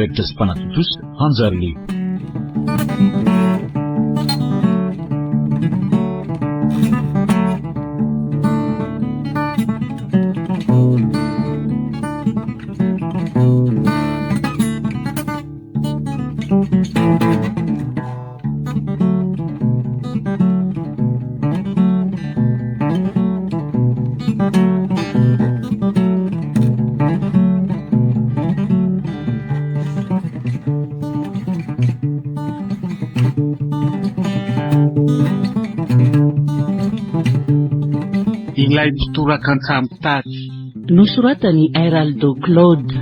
ndraikitra sy mpanatotosa Anjarle. Ilay mpitoraka an-tsampitady nosoratany Heraldo Claude.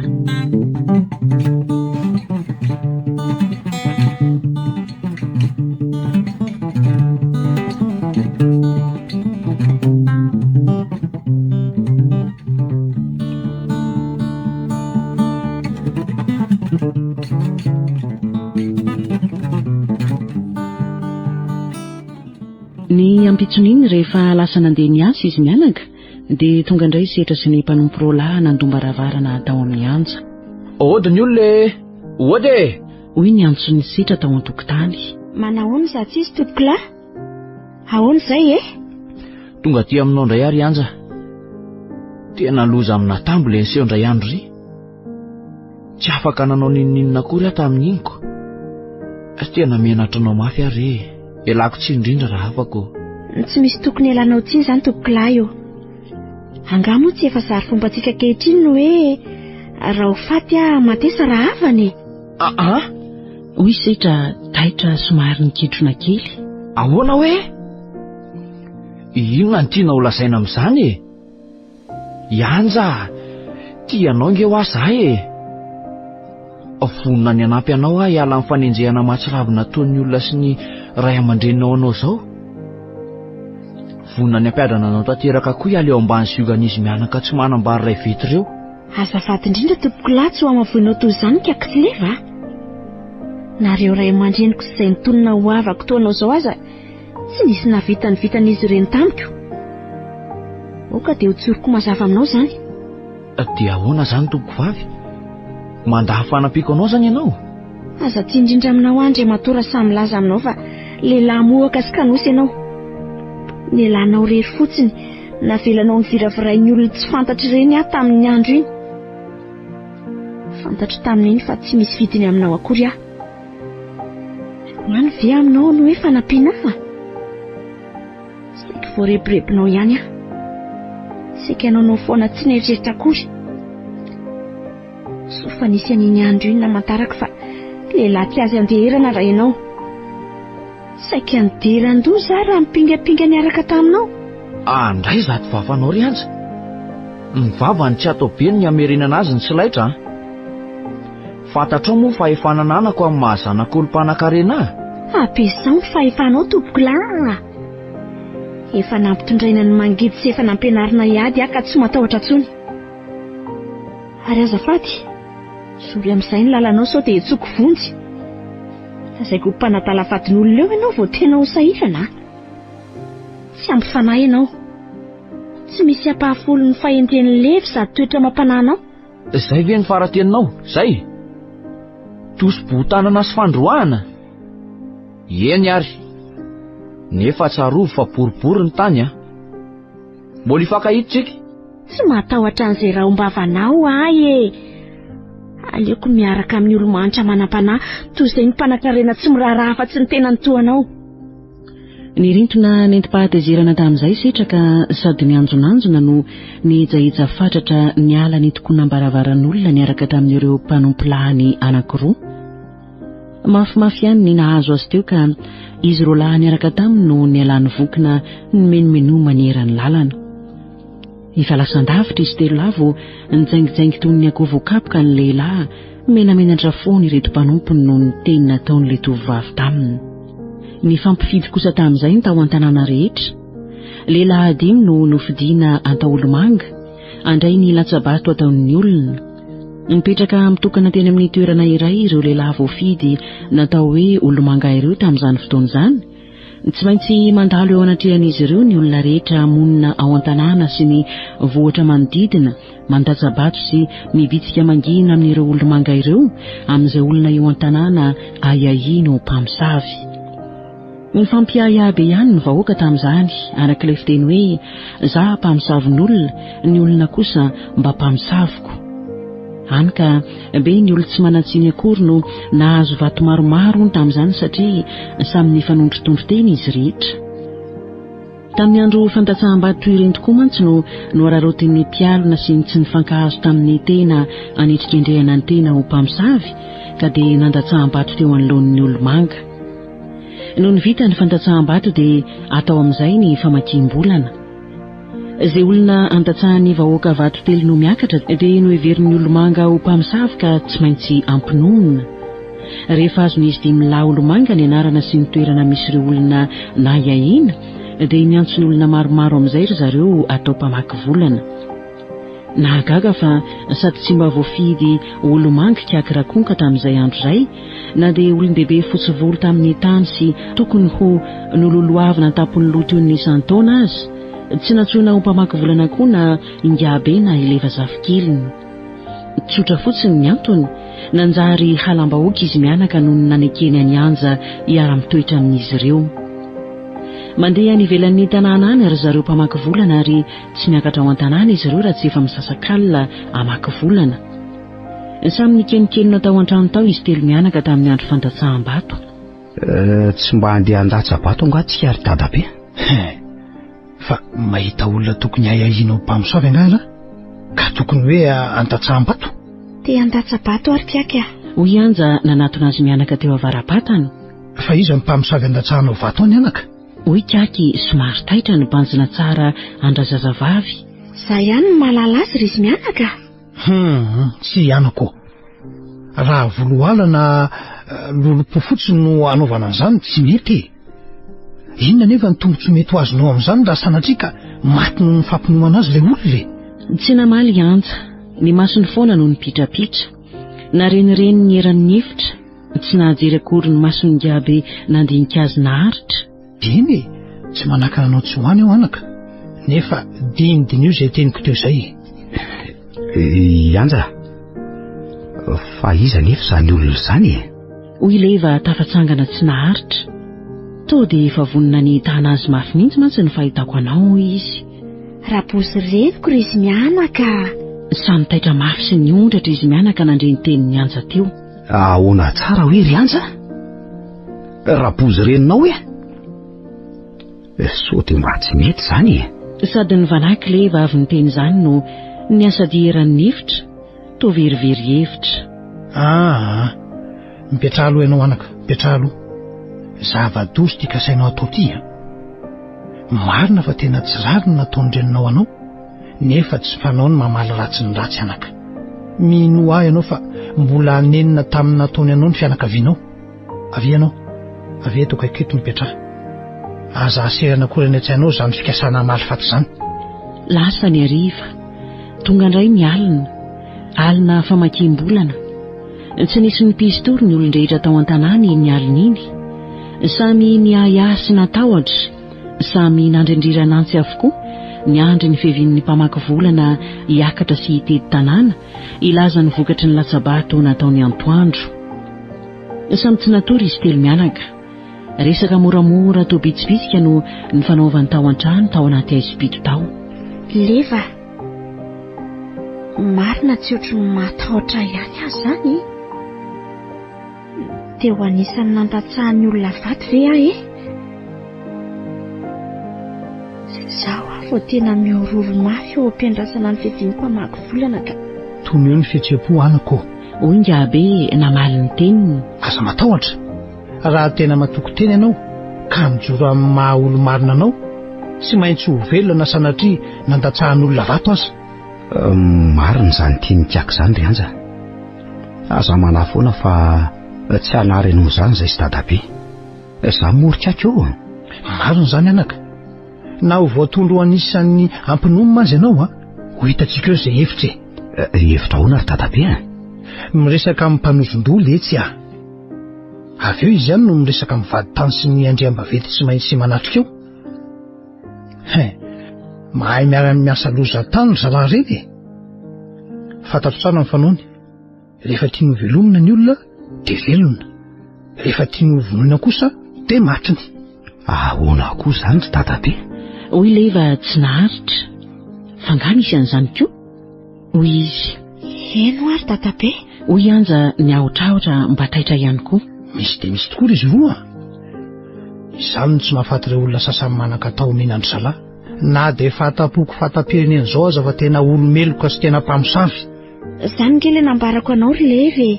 Ny ampitsoniny rehefa lasa nandeha niasa izy mianaka dia tonga indray setra sy ny mpanompo roalahy nandombaravarana tao amin'ny anja. Ody ny olona ody Hoy ny antsony setra tao an-tokotany. Manahoana zatsisy tompokolahy? Ahoana izay tonga aty aminao indray ary anja. Tena loza amina tambo le nseho indray andro ry. Tsy afaka nanao ninninina akory aho tamin'iniko. Tena mianatra anao mafy ary. Elako tsy indrindra raha afako. Tsy misy tokony elanao tsiny izany tompokolahy io. Angamo tsy efa sary fombantsika kehitriny no hoe raha ho faty matesa raha avany. Hoy setra taitra somary nikitrona kely. Ahoana hoe? Inona ny tiana ho lasaina amin'izany Ianja, tianao nge ho aza Vonina ny anampy anao hiala amin'ny fanenjehana mahatsiravina ataon'ny olona sy ny ray aman-dreninao anao izao. Vonina ny ampiadrana anao tanteraka koa hiala eo ambany sy organizma mianaka tsy manambary ray vety ireo. Azafady indrindra tompokolahy tsy ho amavoinao toy izany ka kileva. Nareo ray aman-dreniko sy izay nitonona ho avako toanao izao aza tsy nisy navitany vitan'izy ireny tamiko. Oka dia ho tsoroko mazava aminao izany. Dia ahoana izany tompovavy? Mandaha fanampiako anao izany ianao? Aza tsy indrindra aminao andre matora samy laza aminao fa lehilahy mohaka sy kanosy ianao. Nelanao rery fotsiny navelanao niviravirain'ny olona tsy fantatry ireny aho tamin'ny andro iny. Fantatro tamin'iny fa tsy misy vidiny aminao akory aho. Mano ve aminao no hoe fanampiana aho? Saika voarebirebinao ihany aho. Saika ianao foana tsy neritreritra akory. Sofa nisy an'iny andro iny namantaraka fa lehilahy tsy azy andeherana raha ianao. Saika anderan-doza raha mipingapinga niaraka taminao. Andray zato vavanao ry anja. Ny vavany tsy atao be ny amerina azy ny tsilaitra. Fantatrao moa fa efa nananako amin'ny mahazanak'olo-mpanan-karena. Ampiasao fahefanao tompokolahy. Efa nampitondraina ny mangidy sy efa nampianarina hiady ka tsy matahotra tsony. Ary azafady, sory amin'izay ny lalanao sao dia itsoko vonjy. Azaiko mpanadalafatin'olona eo ianao vao tena ho sahirana. Tsy ampy fanahy ianao. Tsy misy ampahafolo ny fahenten'ny levy sady toetra mampananao. Izay ve ny farateninao? Zay? Tosi-botanana sy fandroahana? Eny ary. Nefa tsarovy fa boribory ny tany Mbola ifankahitsika. Tsy matahotra an'izay raha ombavanao Aleoko miaraka amin'ny olo-manitra manam-panahy toy izay ny mpanan-karena tsy miraharaha fa tsy ny tena nytoanao. Nirintona nentim-pahatezerana tamin'izay setra ka sady nianjonanjona no niejaeja fatratra niala nitokonam-baravaran'olona niaraka tamin'ireo mpanompo-lahiny anankiroa. Mafimafy ihany ny nahazo azy teo ka izy roalahy niaraka taminy no nialany vokina ny menomeno maneran'ny lalana. Efa lasan-davitra izy telo lavo nijaingijaingy toy ny akoho voakapoka ny lehilahy menamenatra foana ireto mpanompony no ny teny nataon'ilay tovovavy taminy. Ny fampifidy kosa tamin'izay ny tao an-tanàna rehetra. Lehilahy dimy no nofidiana atao olomanga, andray ny latsabato ataon'ny olona. Nipetraka mitokana teny amin'ny toerana iray ireo lehilahy voafidy natao hoe olomanga ireo tamin'izany fotoana izany, Tsy maintsy mandalo eo anatrehan'izy ireo ny olona rehetra monina ao an-tanàna sy ny vohatra manodidina, mandatsabato sy mibitsika mangina amin'ireo olomanga ireo amin'izay olona eo an-tanàna aiahino mpamosavy. Ny fampiahiabe ihany ny vahoaka tamin'izany, arak'ilay fiteny hoe izaho mpamosavon'olona, ny olona kosa mba mpamosaviko. Hany ka be ny olona tsy manatsiny akory no nahazo vato maromaro tamin'izany satria samy nifanondrotondro tena izy rehetra. Tamin'ny andro fandatsaham-bato ireny tokoa mantsy no noararotin'ny mpialona sy ny tsy nifankahazo tamin'ny tena anitrikendrehana ny tena ho mpamosavy ka dia nandatsaham-bato teo anoloan'ny olomanga. Noho ny vita ny fandatsaham-bato dia atao amin'izay ny famakiam-bolana. Izay olona andatsahan'ny vahoaka vato telo no miakatra dia noheverin'ny olomanga ho mpamosavy ka tsy maintsy ampinoana. Rehefa azon'izy 5 olomanga ny anarana sy ny toerana misy ireo olona naiahina dia miantsony olona maromaro amin'izay ry zareo atao mpamaky volana. Nahagaga fa sady tsy mba voafidy olomanga kiakirakonka tamin'izay andro izay, na dia olon-dehibe fotsy volo tamin'ny tany sy tokony ho nololoavina tapon'ny loto ny isan-taona azy, tsy natsoina ho mpamaky volana koa na ingabe na ileva zafikiliny. Tsotra fotsiny ny antony, nanjary halambahoaka izy mianaka noho ny nanekeny any anja hiara-mitoetra amin'izy ireo. Mandeha any ivelan'ny tanàna any ry zareo mpamaky volana ary tsy miakatra ao an-tanàna izy ireo raha tsy efa misasakalina hamaky volana. Samy nikenikenina tao an-trano tao izy telo mianaka tamin'ny andro fandatsaham-bato. Tsy mba handeha handatsa-bato angatsika ary dadabe? Fa mahita olona tokony aiahina ho mpamosavy angana ka tokony hoe andatsaham-bato? Te andatsa-bato ary tiaka. Hoy anja nanatona azy mianaka teo avaram-patana. Fa iza ny mpamosavy andatsahana ho vato any anaka? Hoy Kiaky somary taitra ny banjina tsara andrazazavavy. Za ihany ny mahalala azy ry izy mianaka. Tsy ianako. Raha voloala na lolo-po fotsiny no anaovana an'izany tsy mety. Inona nefa ny tombontsoa mety ho azonao amin'izany raha sanatria ka maty noho ny fampinoana azy ilay olona? Tsy namaly anja, ny masony foana no nipitrapitra. Na renireny ny eran'ny efitra, tsy nahajery akory ny masony ngabe nandinika azy naharitra. Iny, tsy manakana anao tsy hoany ao anaka. Nefa dinidiny io izay teniko teo izay. Anja, fa iza nefa izany olona izany? Hoy leva tafatsangana tsy naharitra. To dia efa vonina ny tana azy mafy mihitsy mantsy ny fahitako anao izy. Rapozy reviko ry izy mianaka. Samy taitra mafy sy ny ondratra izy mianaka nandre ny tenin'ny anja teo. Ahoana tsara hoe ry anja? Rapozy reninao e? So dia mba tsy mety izany e. Sady ny vanaky leva avy ny teny izany no ny asadieran'ny efitra, to verivery hevitra. Mipetraha aloha ianao anaka, mipetraha aloha. Zava-dozy tia kasainao atao ty. Marina fa tena tsy rary no nataony reninao anao, nefa tsy fanao ny mamaly ratsy ny ratsy anaka. Mino ahy ianao fa mbola anenina tamin'ny nataony anao ny fianakavianao. Avy ianao, avy eto kaiketo mipetraha. Aza aserana kory any an-tsainao izany fikasana malifaty izany. Lasa ny hariva, tonga indray ny alina famakiam-bolana. Tsy nisy ny pistory ny olon-drehetra tao an-tanàna iny alina iny. Samy niahiahy sy natahotra, samy nandrindrirana antsy avokoa ny andry ny fihevian'ny mpamaky volana hiakatra sy hitety tanàna, ilaza ny vokatry ny latsabato nataony antoandro. Samy tsy natory izy telo mianaka. Resaka moramora to bitsibitsika no ny fanaovany tao an-trano tao anaty aizipito tao. Leva, marina tsy ohatry ny matahotra ihany azy izany. Teo anisan'ny nandatsahan'ny olona vato ve ahy e? Zaho vao tena miororo mafy eo ampiandrasana ny fihevian'ny mpamaky volana ka. Toy eo ny fihetseham-po anako. Hoy ngabe namaly ny teniny. Aza matahotra. Raha tena matoko tena ianao ka mijoro amin'ny maha olo marina anao, tsy maintsy ho velona sanatria nandatsahan'olona vato aza. Marina izany tiany tiako izany ry anja. Aza manahy foana fa tsy hanary anao izany izay sy dadabe. Izaho morikako eo. Marina izany anaka. Na ho voatondro anisan'ny ampinomy azy ianao ho hitantsika eo izay hevitra e. Hevitra ahoana ry dadabe? Miresaka amin'ny mpanozon-doly etsy aho. avy eo izy ihany no miresaka mivady tany sy ny andriambavety tsy maintsy manatrika eo. Mahay miasa loza tany zalahy reny e. Fantatro tsara ny fanaony. Rehefa tiany ho velomina ny olona de velona, rehefa tiany ho vonoina kosa de matriny. Ahoana koa zany tsy dadabe? Hoy leva tsy naharitra fa nga misy an'izany koa. Hoy izy. Eno ary dadabe? Hoy anja ny aotraotra mba taitra ihany koa. Misy de misy tokoa izy roa. Izany no tsy mahafaty ireo olona sasany manan-katao mihinandry zalahy. Na de fatapoko fatapireny an'izao aza fa tena olomeloka sy tena mpamosavy. Zany kely nambarako anao ry leve.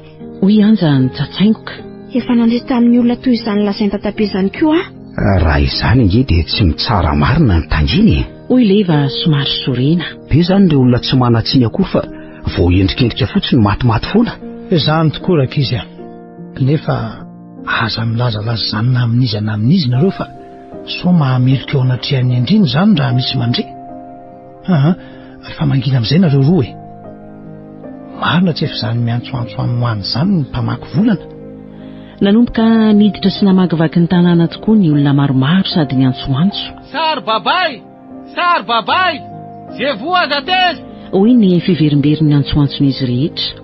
Hoy anja ny tsatsaingoka. Efa nandresy tamin'ny olona toy izany lazainy dadabe izany koa Raha izany nge de tsy mitsara marina ny tanginy. Hoy leva somary sorena. Be zany le olona tsy manatsiny akory fa vao endrikendrika fotsiny matimaty foana. Izany tokoa rakizy a. Nefa aza milazalaza zany na amin'izy nareo fa so mahameloka eo anatrihan'ny andriny zany raha misy mandre. Fa mangina amin'izay nareo roa e. Marina tsy efa zany miantsoantso amin'ny zany ny mpamaky volana. Nanomboka niditra sy namakivaky ny tanàna tokoa ny olona maromaro sady ny antsoantso. Sary babay! Sary babay! Zay voaza teza! Hoy ny fiverimberiny antsoantson'izy rehetra.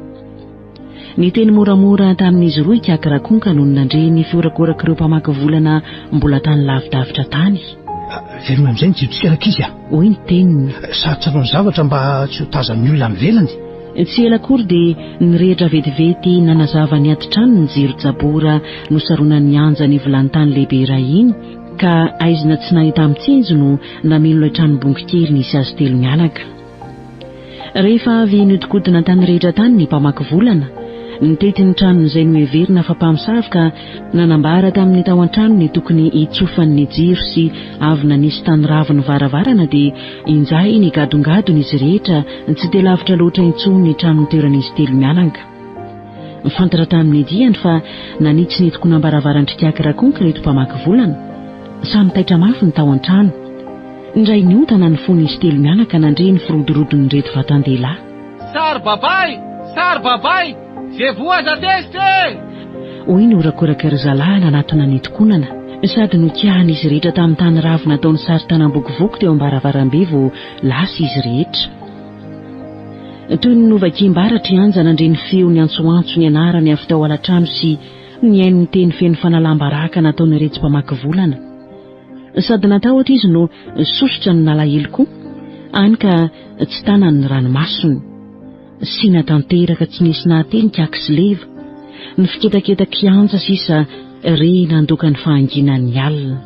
Ny teny moramora tamin'izy roa ikakirakonka noho nandre ny fiorakoraka ireo mpamaky volana mbola tany lavidavitra tany. Verina amin'izay ny jirotsika rakizy a. Hoy ny teniny. Sarotra ny zavatra mba tsy ho tazan'ny olona mivelany. Tsy ela akory dia nirehitra vetivety nanazava ny atitrano ny jiro-tsabora nosaronan'ny anja ny vilany-tany lehibe iray iny ka aizina tsy nahita mitsinjo no nameno ilay tranom-bongo kely nisy azy telo mianaka. Rehefa avy nodikodina tany rehetra tany ny mpamaky volana, nitety ny tranon'izay noheverina fa mpamosavy ka nanambara tamin'ny tao an-trano ny tokony hitsofan'ny jiro sy avy nanisy tany raviny varavarana dia injay ny gadongadon'izy rehetra tsy dia lavitra loatra intsony ny trano toeran'izy telo mianaka. Mifantatra tamin'ny diany fa nanitsy ny tokony ambaravaran-trikakirakonka reto mpamaky volana. Samy taitra mafy ny tao an-trano. Indray niotana ny fon'izy telo mianaka nandre ny firodorodon'ny reto vatan-dehilahy. Sary babay! Sary babay! Zay voaza teste! Hoy ny orakoraka ry zalahy nanatona ny tokonana sady nokiahana izy rehetra tamin'ny tany ravo nataony sary tanam-bokovoko teo am-baravarambe vao lasa izy rehetra. Toy ny novakimbaratra anja nandre ny feo ny antsoantso ny anarany avy tao alatrano sy ny haino ny teny feno fanalam-baraka nataony reto mpamaky volana. Sady natao ohatra izy no sosotra ny nalahelo koa, any ka tsy tanany ny ranomasony. Sy natanteraka tsy nisy nahateny kaky leva, ny fiketaketaka kianja sisa re nandoka ny fahanginan'ny alina.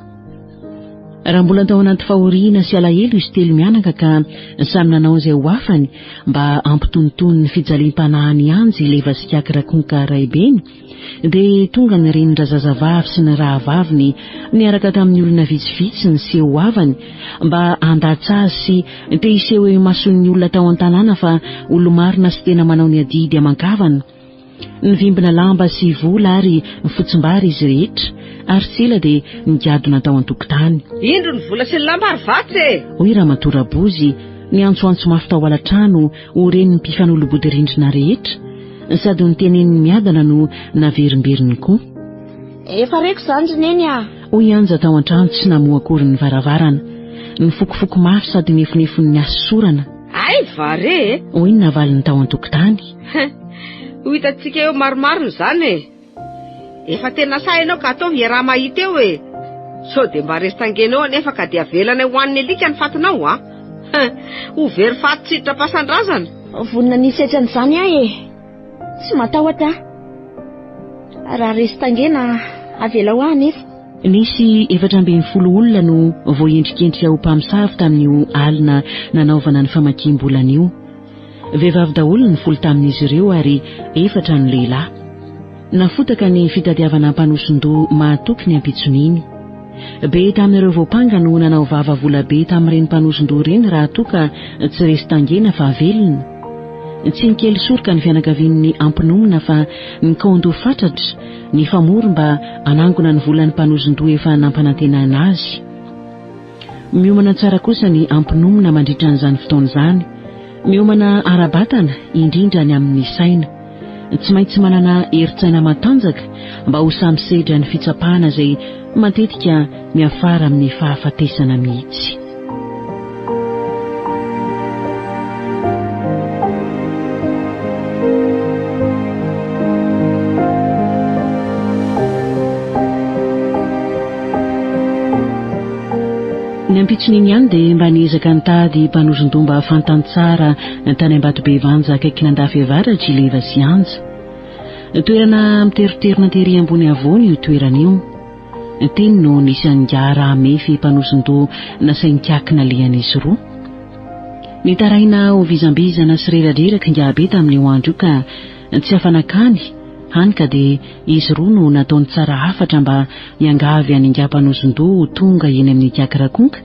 Raha mbola tao anaty fahoriana sy alahelo izy telo mianaka ka samy nanao izay ho afany mba ampitonitony ny fijaliam-panahany anjy leva sy kakirakonka raibeny, dia tonga ny renin-drazazavavy sy ny rahavaviny niaraka tamin'ny olona vitsivitsy ny seho avany mba handatsy azy sy te hiseho eo mason'ny olona tao an-tanàna fa olo-marina sy tena manao ny adidy aman-kavana. Nivimbina lamba sy vola ary mifotsim-bary izy rehetra ary tsela dia nigadona tao an-tokotany. Indro ny vola sy ny lamba ary vatsy e! Hoy Ramatoa Bozy ny antsoantso mafy tao alatrano ho ren'ny mpifanolobody-rindrina rehetra sady nitenen'ny miadana no naverimberiny koa. Efa reko izany rineny a. Hoy anja tao an-trano tsy namoa akory ny varavarana, ny fokofoko mafy sady nefonefon'ny asosorana. Ay vare e! Hoy ny navaliny tao an-tokotany. Ho hitantsika eo maromaro izany e. Efa tena sainao ka ataovy iaraha mahita eo e. So dia mba resy-tangenao anefa ka dia avelana ho an'ny alika ny fatinao a. Ho very faty sitrapasandrazana. Vonina nisy etran'izany ahy e. Tsy matahotra. Raha resy-tangena avela ho ahy nefa. Nisy 710 olona no voaendrikendrika ho mpamosavy tamin'io alina nanaovana ny famakiam-bolana io. Vehivavy daholo ny folo tamin'izy ireo ary 4 ny lehilahy. Nafotaka ny fitadiavana mpanoson-doha mahatoky ny ampitsoniny. Be tamin'ireo voapanga no nanao vava vola be tamin'ireny mpanoson-doha ireny raha toka tsy resy-tangena fa velona. Tsy nikely soroka ny fianakavian'ny ampinomina fa ny kaondoha fatratra ny famory mba anangona ny volan'ny mpanoson-doha efa nampanantenana azy. Miomana tsara kosa ny ampinomina mandritra an'izany fotoana izany. Miomana ara-batana indrindra ny amin'ny saina. tsy maintsy manana heritsaina matanjaka mba ho samisedra ny fitsapahana izay matetika miafara amin'ny fahafatesana mihitsy. Ny ampitson'iny ihany dia mba niezaka nitady mpanozon-domba fantany tsara tany Ambatobe Vanja akaiky nandafy avaratra ileva sy anja. Toerana miteriterina tery ambony avoany io toerana io. Teny no nisy angara mefy mpanozon-doha nasain-kiakina lian'izy roa. Nitarahina ho vizambizana sy reradreraka ngabe tamin'io andro io ka tsy afanakany hany ka dia izy roa no nataony tsara hafatra mba hiangavy aningam-panozon-doha tonga eny amin'ny kiakirakonka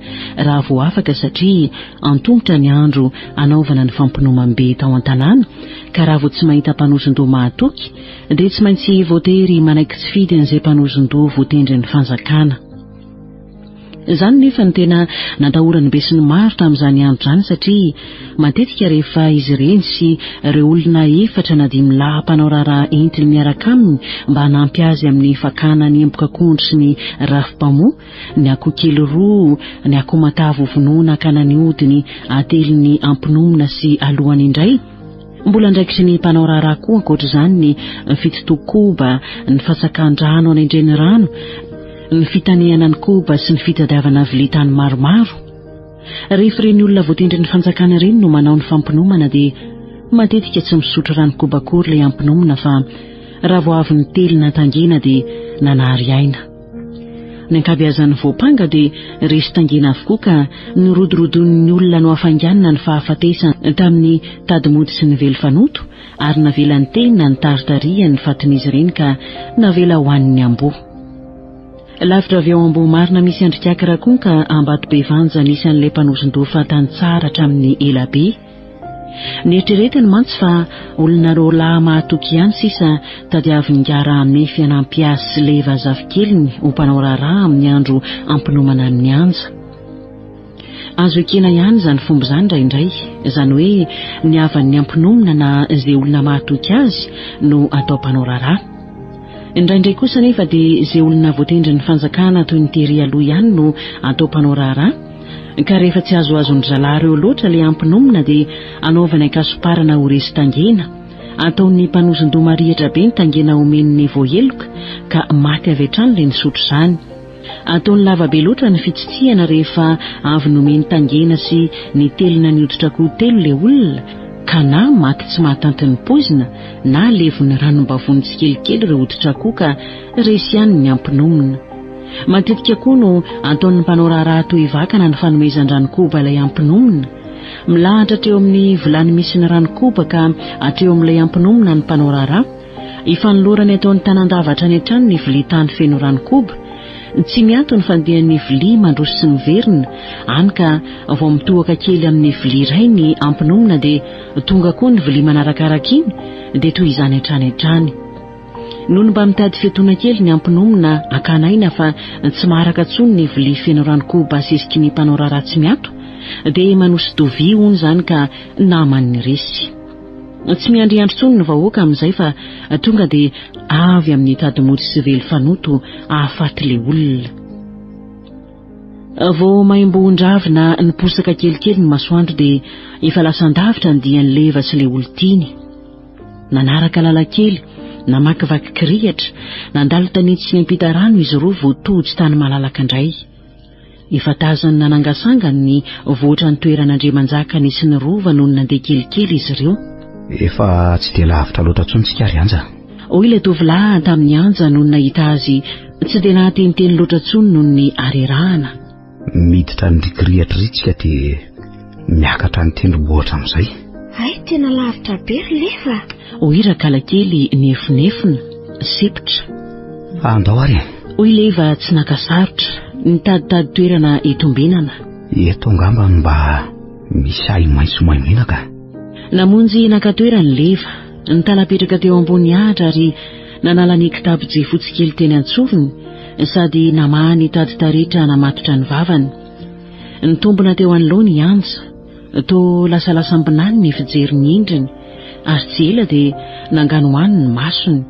raha vao afaka satria antongotra ny andro anaovana ny fampinoamam-be tao an-tanàna ka raha vao tsy mahita mpanozon-doha mahatoky dia tsy maintsy voatery manaiky tsy fidy an'izay mpanozon-doha voatendry ny fanjakana. Izany nefa ny tena nandahorany be sy ny maro tamin'izany andro izany satria matetika rehefa izy ireny sy ireo olona efatra na dimy lahy mpanao raharaha entiny miaraka aminy mba hanampy azy amin'ny fakana ny embok'akondro sy ny rafi-pamoa, ny akoho kely roa, ny akoho matavy vonoina akana ny odiny ately ny ampinomina sy alohany indray. Mbola ndraikitry ny mpanao raharaha koa ankoatr'izany ny fitotokoba, ny fatsakan-drano anendreny rano, ny fitaneana ny koba sy ny fitadiavana vilitany maromaro. Rehefa ireny olona voatendry ny fanjakana ireny no manao ny fampinomana dia matetika tsy misotro rano-koba akory ilay ampinomana fa raha vao avy ny telina tangena dia nanary aina. Ny ankabeazan'ny voapanga dia resy tangena avokoa ka nirodrodon'ny olona no afanganina ny fahafatesana tamin'ny tadimody sy ny velofanoto ary navela ny telina ny taritariany ny fatin'izy ireny ka navela ho an'ny amboa. Lavitra avy ao amboa marina misy andrikakirakonka Ambatobe Vanja nisy an'ilay mpanozon-doha fantany tsara hatramin'ny elabe. Nieritreretiny mantsy fa olona roa lahy mahatoky ihany sisa tadiavy ngara mefy hanampy azy sy leva zafikeliny ho mpanao raharaha amin'ny andro ampinomana amin'ny anja. Azo ekena ihany izany fomba izany indraindray, izany hoe ny havan'ny ampinomana na izay olona mahatoky azy no atao mpanao raharaha. Indraindray kosa nefa dia izay olona voatendry ny fanjakana toy ny tery aloha ihany no atao mpanao raharaha. Ka rehefa tsy azoazon'ny zalahy ireo loatra ilay ampinomana dia anaovana kasoparana ho resy tangena. Ataon'ny mpanozon-doha marihatra be ny tangena omen'ny voaheloka ka maty avy hatrany ilay nisotro izany. Ataony lavabe loatra ny fitsitsihana rehefa avy nomeny tangena sy ny telina ny hoditra koa telo ilay olona ka na maty tsy mahatanty ny poizina na levon'ny ranom-bavony tsikelikely ireo hoditra koa ka resy ihany ny ampinomana. Matetika koa no ataon'ny mpanao raharaha toy vakana ny fanomezan-dranokoba ilay ampinomana. Milahatra teo amin'ny vilany misy ny ranokoba ka atreo amin'ilay ampinomana ny mpanao raharaha. Ifanolorany ataon'ny tanan-davatra any hatrany ny vilia tany feno ranokoba. Tsy miantony fandehan'ny vilia mandroso sy miverina, hany ka vao mitohaka kely amin'ny vilia iray ny ampinomana dia tonga koa ny vilia manarakaraka iny dia toy izany hatrany hatrany. Noho mba mitady fiatoana kely ny ampinomana akanaina fa tsy maharaka tsony ny vilia feno ranokoba asesiky ny mpanao raharaha tsy miato dia manosodovy hono izany ka naman'ny resy. Tsy miandriandro tsony ny vahoaka amin'izay fa tonga dia avy amin'ny tadimody sy velofanoto ahafaty ilay olona. Vao maimbo-ndravina ny posaka kelikely ny masoandro dia efa lasan-davitra ny dian'ny leva sy ilay olon-tiny. Nanaraka lalakely, namakivaky kirihatra, nandalo tanety sy niampita rano izy roa vao tody tany malalaka indray. Efa tazany nanangasangany ny voatra ny toeran'Andriamanjakany sy ny rova noho ny nandeha kelikely izy ireo. Efa tsy dia lavitra loatra tsontsika ary anja. Hoy ilay tovolahy tamin'ny anja noho nahita azy tsy dia nahateniteny loatra tsony noho ny arerahana. Miditra ny rikirihatra ritsika dia miakatra ny tendrombohitra amin'izay. Ay, tena lavitra be lefa. Hoy rakalakely nefonefona, sepitra. Andao ary. Hoy leva tsy nakasarotra, nitaditady toerana itombenana. Eto angamba mba misy ahy maitso maimenaka. Namonjy nakatoerany leva, nitalapetraka teo ambony ahitra ary nanala ny kitapo jefotsy kely teny antsoviny sady namahany tady taretra namatotra ny vavany. Nitombona teo anoloany anja, to lasalasambinany ny fijery ny endriny ary tsy ela dia nangano hoany ny masony.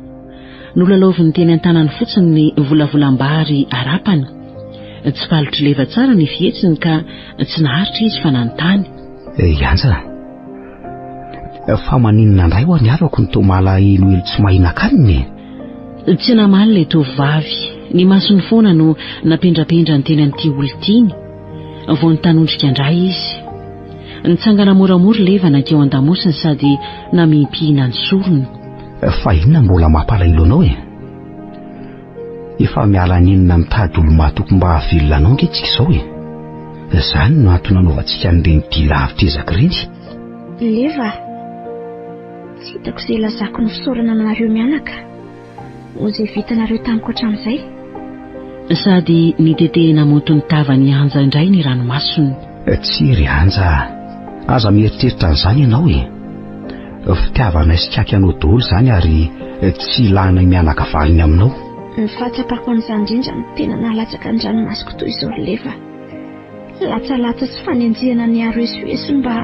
Nolalaoviny teny an-tanany fotsiny ny volavolam-bary arapany. Tsy falitry leva tsara ny fihetsiny ka tsy naharitra izy fa nanontany. Anja, fa maninona indray ho any avako ny tomala eloelo tsy mahinan-kaniny? Tsy namaly ilay tovovavy. Ny masony foana no napendrapendra ny teny an'ity olon-tiny. Vao nitanondrika indray izy. Nitsangana moramora leva nankeo an-damosiny sady namimpihina ny sorony. Fa inona mbola mampalahelo anao e? Efa miala ninona mitady olo mahatoky mba havelona anao ankehitrika izao e? Izany no antony anaovantsika n'ireny dia lavitra ezaka ireny. Leva, tsy hitako izay lazako ny fisaorana anareo mianaka ho izay vitanareo tamiko hatramin'izay. Sady nitetehina motony tavany Anja indray ny ranomasony. Tsiry Anja, aza mieritreritra an'izany ianao e. Fitiavana sy kaiky anao daholo izany ary tsy ilana mianaka valiny aminao. Ny fahatsapako an'izany indrindra no tena nalatsaka ny ranomasoko toy izao Leva. Latsalatsa sy fanenjehana ny aroesoeso mba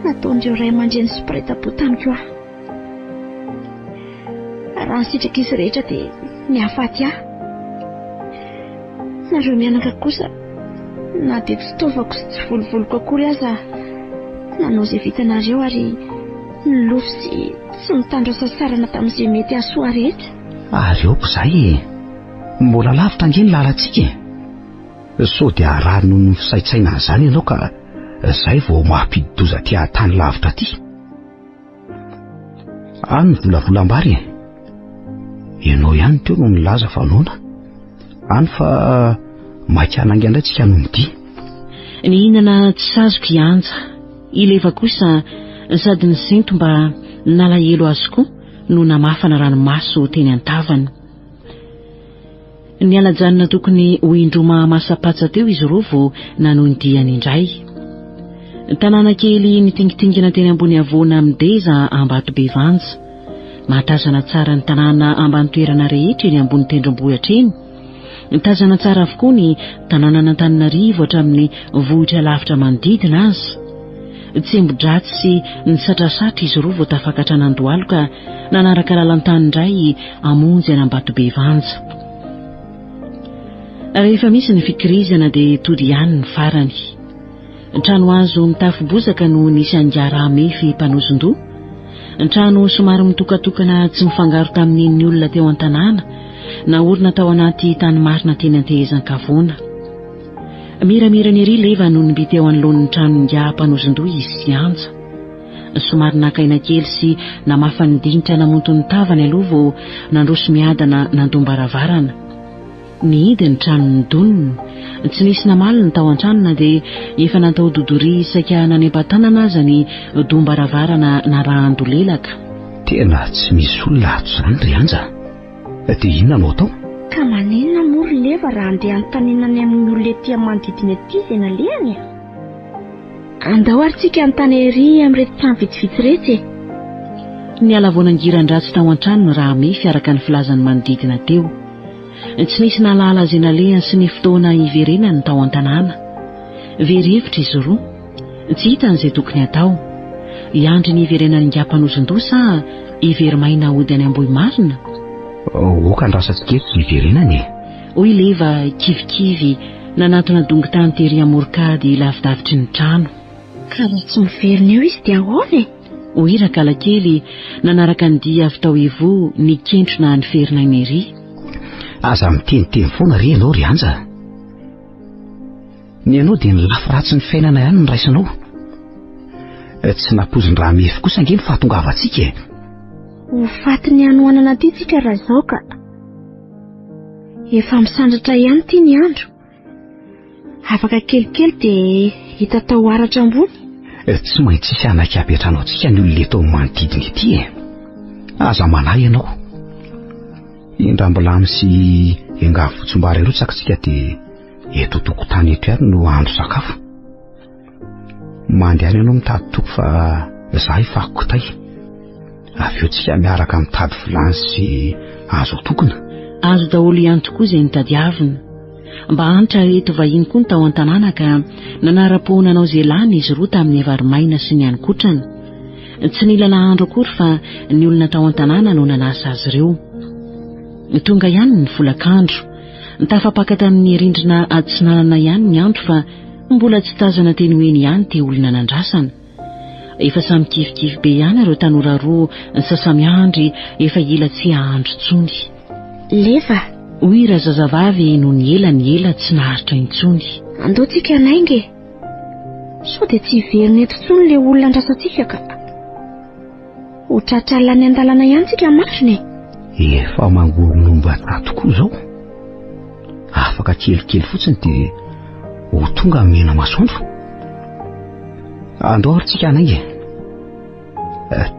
nataon'ireo ray aman-dreny sy mpiraitam-po tamiko aho. Raha ny sitraka izy rehetra dia nihafaty aho. Nareo mianaka kosa na dia tsy taovako sy tsy volovoloko akory aza nanao izay vitanareo ary nilofo sy tsy mitandro sasarana tamin'izay mety asoa rehetra. Areoko izay e, mbola lavitra ange ny lalantsika. Sao dia raha noho ny fisaitsaina an'izany ianao ka izay vao mampidi-doza ty tany lavitra ty. Any ny volavolam-bary e, ianao ihany teo no milaza fa noana. Any fa maikana ange indray tsika no midia. Ny inana tsy sazoko Anja, ileva kosa sady ny sento mba nalahelo azy koa no namafana ranomaso teny an-tavany. Ny alajanona tokony ho indroma masapatsa teo izy roa vao nanondiany indray. Tanàna kely nitingitingina teny ambony avoana Mideza Ambatobe-Vanja. Mahatazana tsara ny tanàna ambany toerana rehetra eny ambony tendrombohitra eny. Tazana tsara avokoa ny tanàna n'Antananarivo hatramin'ny vohitra lavitra manodidina azy. Tsembo-dratsy sy ny satrasatra izy roa vao tafakatra Nandohalo ka nanaraka lalantany indray amonjy any Ambatobe-Vanja. Rehefa misy ny fikirizana dia tody ihany ny farany. Trano azo mitafo bozaka no nisy angara mefy mpanozon-doha. Trano somary mitokatokana tsy mifangaro tamin'ny olona teo an-tanàna, naorina tao anaty tanymarina teny an-tehezan-kavoana. Miramira ny ery leva no nibity eo anoloan'ny trano nga mpanozon-doha izy sy Anja. Somary nakaina kely sy namafa ny dinitra namontony tavany aloha vao nandroso miadana nandoam-baravarana. Nihidy ny trano ny donony, tsy nisy namalina tao an-tranona dia efa natao dodori isaika nanempa-tanana aza ny dom-baravarana narahandolelaka. Tena tsy misy olona ato izany ry Anja. Dia inona no atao? Ka maninona mory Leva raha andeha antaninany amin'ny olona ety manodidina ety izay nalehany? Andao ary tsika antany ery amin'irety trano vitsivitsy rehetra. Ny alavonangiran-dratsy tao an-tranony raha mefy araka ny filazany manodidina teo. Tsy nisy nalala izay nalehany sy ny fotoana iverenany tao an-tanàna. Very-hevitra izy roa, tsy hita an'izay tokony atao. Iandry ny iverenany nga mpanozon-doha sa ivery-maina ody any Ambohimarina? Oka ny rasatsiketo iverenany e. Hoy leva kivikivy nanatona dongo-tany tery amorokady lavidavitry ny trano. Ka raha tsy miverina eo izy dia ahoana e? Hoy rakalakely nanaraka ny dia avy tao ivo ny kentrona ny ferina iny ery. Aza miteniteny foana ry ianao ry Anja. Ny ianao dia ny lafy ratsy ny fiainana ihany ny raisanao. Tsy napoziny raha mefy kosa ange ny fahatongavantsika e. Ho faty ny anoanana ty tsika raha izao ka efa misandratra ihany ty ny andro. Afaka kelikely dia hita tao aratra ambony. Tsy maintsy isy anakavy hatrano antsika ny olona eto manodidina ety e. Aza manahy ianao. Indrambolamy sy engavy fotsombary aloha tsakatsika dia eto tokotany eto ihany no andro sakafo. Mandehana ianao mitady toko fa izaho efa akotay. Avy eo tsika miaraka mitady vilany sy azo tokona. Azo daholo ihany tokoa izay nitadiavina. Mba hanitra reto vahiny koa ny tao an-tanàna ka nanara-po nanao izay lany izy roa tamin'ny avary-maina sy ny hanin-kotrana. Tsy nila nahandro akory fa ny olona tao an-tanàna no nanasa azy ireo. Tonga ihany ny volakandro. Tafapaka tamin'ny rindrina atsinanana ihany ny andro fa mbola tsy tazana teny hoeny ihany ty olona nandrasana. Efa samy kifikify be ihany ireo tanora roa sasamiandry efa ela tsy hahandro tsony. Leva, Hoy razazavavy no ny ela tsy naharitra intsony. andeontsika nainge. Sao dia tsy hiverina eto tsony le olona andrasantsika ka. Ho tratralana ny an-dalana ihany tsika mariny. Efa mangonomba tokoa izao. Afaka kelikely fotsiny dia ho tonga mena masoandro. Andao ary tsika anainge.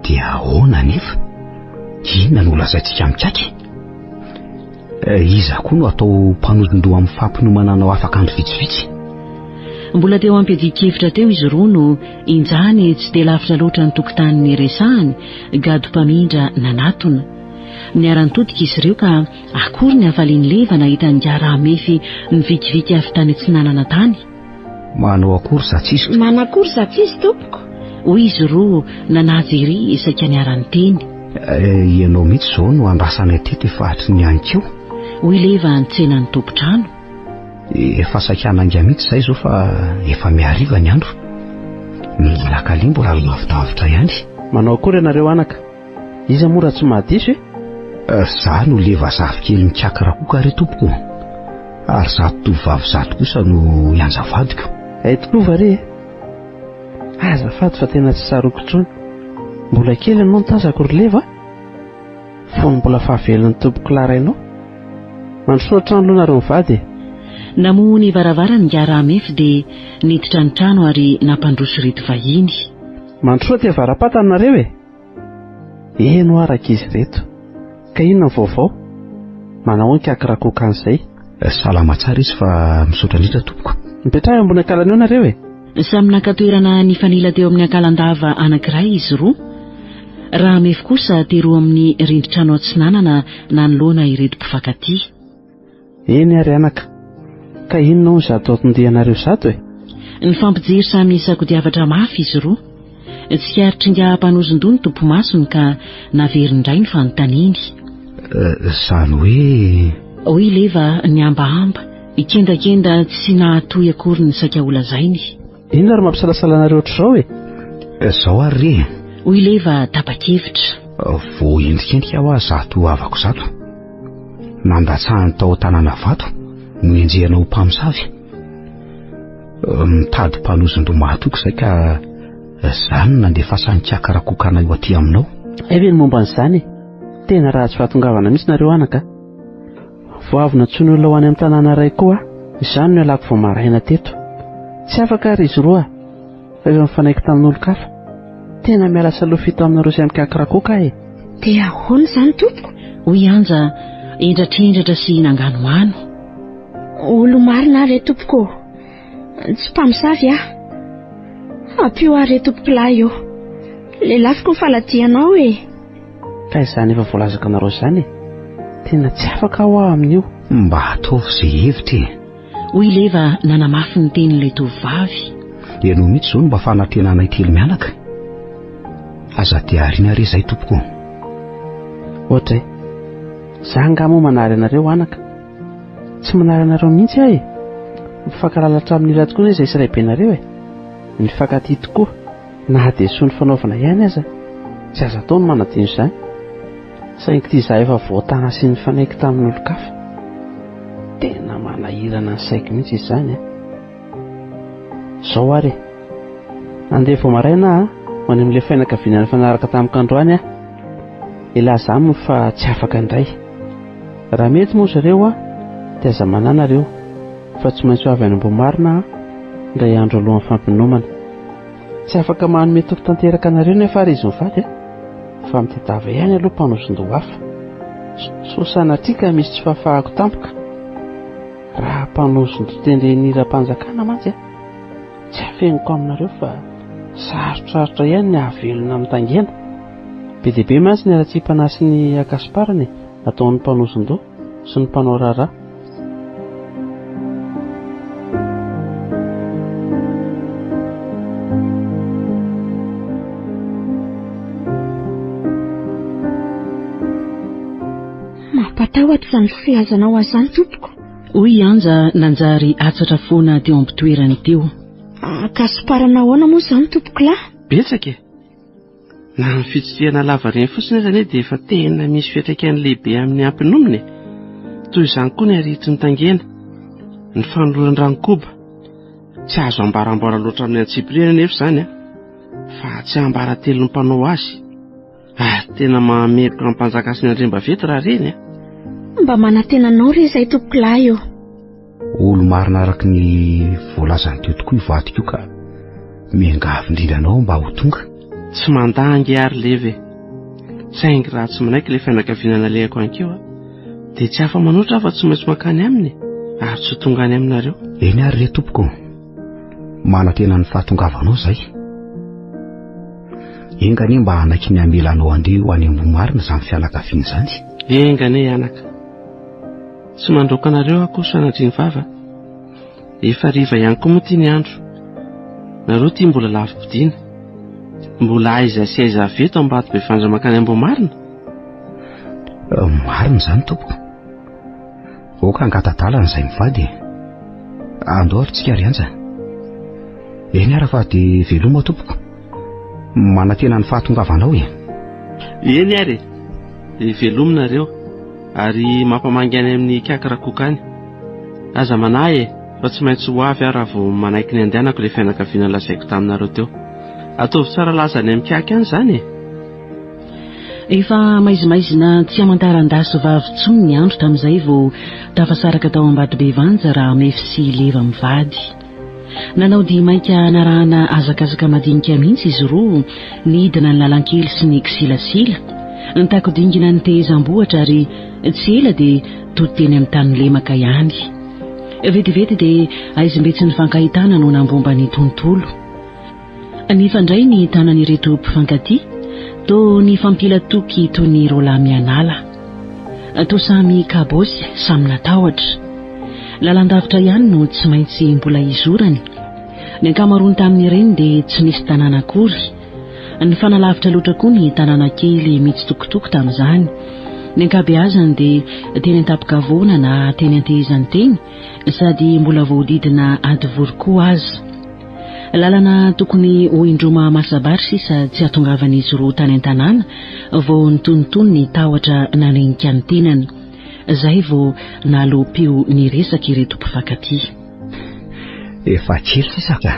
Dia ahoana nefa? Inona no lazaintsika mikaky? Iza koa no atao mpanodondoha amin'ny fampinomanana ho afaka andro vitsivitsy. Mbola teo ampiadian-kevitra teo izy roa no injany tsy dia lavitra loatra ny tokotanin'ny resahany gado-pamindra nanatona. Niarantodika izy ireo ka akory ny avaliany Leva nahita ny Rahamefy nivikiviky avy tany Atsinanana tany. Manao akory zatsisy? Manakory zatsisy tompoko? Hoy izy roa nanajery isaka niarany teny. Ianao mihitsy izao no andrasanay teto efa hatry ny anikeo. Hoy Leva nitsenan'ny tompotrano. Efa sakiananga mihitsy izay izao fa efa miariva ny andro. Milaka mbola lavitravitra ihany. Manao akory ianareo anaka? Iza mora tsy mahadiso e? Za no Leva zafikely mikakra koka ry tompoko. Ary zato tovovavy zato kosa no ianjavadiko. Tlova re. Azafady fa tena tsy saroko intsony. Mbola kely ianao nitazako ry Leva. Fony mbola fahavelon'ny tompoko larainao. Mandrosoa trano aloha nareo mivady. Namoa ny varavarany Rahamefy dia niditra ny trano ary nampandroso reto vahiny. Mandrosoa ty varapatana nareo e. Eno araka izy reto. Ka inona ny vaovao? Manao ny kakirakoka an'izay. Salama tsara izy fa misaotra indrindra tompoko. Mipetraha ambony akalany eo nareo e. Samy nakatoerana ny fanila teo amin'ny akalandava anankiray izy roa. Rahamefy kosa teroa amin'ny rindritrano Atsinanana nanoloana ireto mpifankatia. Eny ary anaka. Ka inona no zato atondianareo zato e? Ny fampijery samy sakodiavatra mafy izy roa. Tsy hiaritringa hampanozon-doha ny tompomasony ka naverindray ny fanontaniany. Zany hoe... Hoy Leva ny ambahamba, ikendakenda tsy nahatoy akory ny saika olazainy. Inona ary mampisalasala nareo ohatr'izao e? Zao ary re. Hoy Leva tapa-kevitra. Vao endrikendrika aho zato avako zato. Nandatsahany tao tanàna vato no enjehana ho mpamosavy. Mitady mpanozon-doha mahatoko izay ka zany nandefasa ny kakarakoka io aty aminao. Eve ny momba an'izany e. Tena raha tsy fahatongavana mihitsy nareo anaka. Vao avy nantsony olona ho any amin'ny tanàna iray koa, izany no alako vao maraina teto. Tsy afaka ary izy roa fa efa mifanaiky tamin'olo-kafa. Tena miala saloha fito aminareo sy amin'ny kakirakoka e. Dia ahoana izany tompoko? Hoy Anja endratr'endratra sy nanganoano. Olo marina re tompoko. Tsy mpamosavy ah. Ampio ary tompoko lahy io. Lelafiko ny faladianao e. Ka izany efa voalazaka nareo izany e. Tena tsy afaka aho amin'io. Mba ataovy izay hevitra e. Hoy Leva nanamafy ny tenin'ilay tovovavy. Ianao mihitsy izao no mba fanantenanay telo mianaka. Aza dia ariana re izay tompoko. Ohatra e. Za nga moa manary anareo anaka. Tsy manary anareo mihitsy aho e. Mifankalalatra amin'ila tokoa izay siraibe nareo e. Mifankatia tokoa. Na dia soa ny fanaovana ihany aza. Tsy aza atao ny manadino izany. Saingy tia za efa voatana sy ny fanaiky tamin'olo-kafa. Tena manahirana ny saiko mihitsy izany. Zao ary. Andeha vao maraina ho any amin'ilay fianakaviana fanaraka tamin'ny kandroany aho. Ilaza aminy fa tsy afaka indray. Raha mety moa zareo dia aza mananareo fa tsy maintsy avy any Ambohimarina indray andro alohan'ny fampinomana. Tsy afaka manome toko tanteraka anareo nefa ary izy mivady fa mitedava ihany aloha mpanosondoha hafa. So sanatrika misy tsy fahafahako tampoka. Raha mpanosondoha tendren'ira-panjakana mantsy tsy afeniko aminareo fa sarotrarotra ihany ny hahavelona amin'ny tangena. Be dia be mantsy ny ara-tsipana sy ny akasiparany ataon'ny mpanosondoha sy ny mpanao raharaha. matahotra izany fiazanao azany tompoko. Hoy Anja nanjary atsatra foana teo am-pitoerany teo. Ka soparana ahoana moa izany tompoko lahy? Betsaka e. Na ny fitsitihana lava reny fotsiny izany dia efa tena misy fiantraikany lehibe amin'ny ampinominy. Toy izany koa ny arity ny tangena, ny fanoloran-dranokoba. Tsy azo ambaramboara loatra amin'ny Antsipirena nefa izany fa tsy ambara telo ny mpanao azy. Tena mameloka ny mpanjaka sy ny andriambavety raha reny Mba manantenanao re izay tompoko lahy eo. Olo marina araka ny voalazany teo tokoa ivadika io ka miangavy indrindra anao mba ho tonga. Tsy mandangy ary leve. Saingy raha tsy manaiky ilay fianakaviana alehako ankeo dia tsy hafa manoatra fa tsy maintsy makany aminy ary tsy tonga any aminareo. Eny ary re tompoko, manantena ny fahatongavanao izay. Engane mba anaiky ny amelanao andeha ho any Ambohimarina izany fianakaviana izany. Engane anaka. Tsy mandroaka anareo aho koa sanatria ny vava. Efa riva ihany koa moa tia ny andro. Nareo tia mbola lavo-pidiana. Mbola aiza sy aiza veto ambady be fandramakany Ambohimarina. Marina izany tompoko. Oka angatadalana izay mivady. Andao ary tsika ry Anja. Eny ara fa dia veloma tompoko. Manantena ny fahatongavanao e. Eny ary. Velominareo ary mampamangy any amin'ny kakrakokany. Aza manahy fa tsy maintsy ho avy raha vao manaiky ny andehanako ilay fianakaviana lazaiko taminareo teo. Ataovy tsara laza any amin'ny kaka any izany Efa maizimaizina tsy amantaran-daso vavitsony ny andro tamin'izay vao tafasaraka tao Ambatobe Vanja raha mefisy leva mivady. Nanao dimaika narahana azakazaka madinika mihitsy izy roa, nidina ny lalankely sy ny kisilasila, nitakodingina ny tehezam-bohatra ary tsy ela dia toteny amin'ny tany lemaka ihany. Vetivety dia aizimbetsy ny fankahitana no nambomba ny tontolo. Nifandray ny tanan'ireto mpifankatia, toa ny fampilatoky toy ny rola mianala. Toa samy kabosy, samy natahotra. Lalandavitra ihany no tsy maintsy mbola izorany. Ny ankamaroany tamin'ireny dia tsy nisy tanàna akory. Ny fanalavitra loatra koa ny tanàna kely mitsitokotoko tamin'izany. Ny ankabeazany dia teny an-tapokavoana na teny antehizany teny, sady mbola voadidina adivory koa aza. Lalana tokony ho indroma masabary sisa tsy hahatongavan'izy roa tany an-tanàna vao nitonotony ny tahotra nanenika ny tenany. Izay vao nalopio ny resaka ireto mpifankatia. Efa kely sisaka.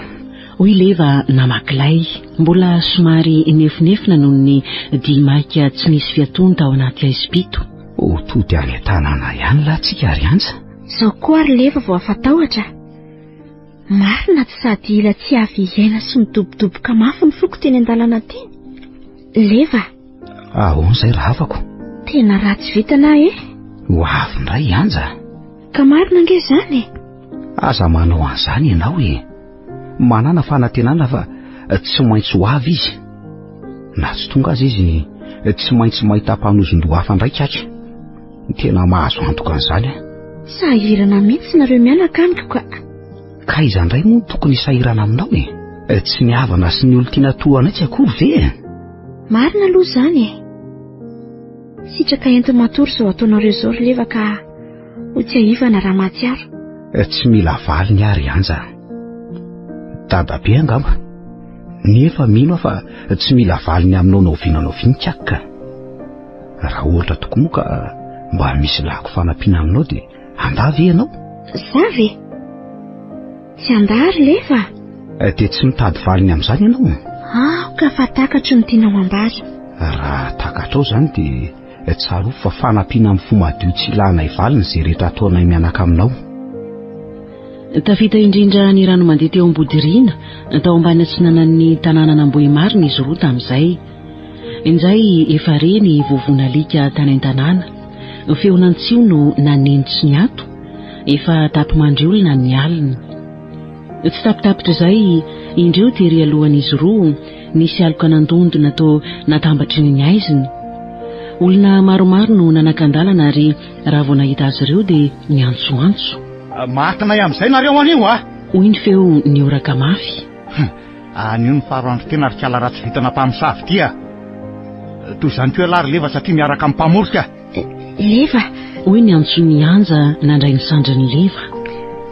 Hoy leva namakilay, mbola somary nefinefina noho ny dimaika tsy nisy fiatony tao anaty aizipito. Tody any tanàna ihany latsika ry Anja. Izao koa ary leva vao afatahotra. Marina tsy sady ila tsy avy iaina sy midobodoboka mafy ny foko teny an-dalana teny. Leva. Ahoana izay raha afako? Tena ratsy vitana Ho avy indray Anja. Ka marina nge izany Aza manao an'izany ianao manana fanantenana fa tsy maintsy ho avy izy. Na tsy tonga azy izy tsy maintsy mahita mpanozon-doha hafa indray kaka. Tena mahazo antoka an'izany Sahirana mihitsy nareo mianaka amiko ka iza indray moa tokony sahirana aminao tsy ny havana sy ny olon-tiana tohanay tsy akory ve? Marina aloha izany sitraka enti-matory izao ataonareo izao ry leva ka ho tsy ahivana raha mahatsiaro. Tsy mila valiny ary Anja. Dadabe angamba. Nefa mino fa tsy mila valiny aminao naovinanao finikaka. Raha ohatra tokoa moa ka mba misy lako fanampiana aminao dia andavy ianao. Zavy? Tsy andary leva? Dia tsy mitady valiny amin'izany ianao. Ka fa takatro ny tianao ambary. Raha takatrao izany dia tsaro fa fanampiana amin'ny fo madio tsy ilànay valiny izay rehetra ataonay mianaka aminao. Tafita indrindra ny rano mandeha teo Ambodiriana, tao ambany atsinanan'ny tanàna Ambohimarina izy roa tamin'izay. Inzay efa reny vovonalika tany an-tanàna. Feonan-tsio no nanenitsy ny ato, efa tapimandriolona ny alina. Tsy tapitapitra izay indreo tery alohan'izy roa nisy aloka nandondona tao natambatry ny aiziny. Olona maromaro no nanakandalana ary raha vao nahita azy ireo dia niantsoantso. Makina amin'izay nareo anio Hoy ny feo ny oraka mafy. Anio ny faharoandro tena rikala ratsy vitana mpamosavy tia. Toy izany koa lary leva satria miaraka amin'ny mpamorika. Leva, hoy ny antsoiny anja nandray ny sandriny leva.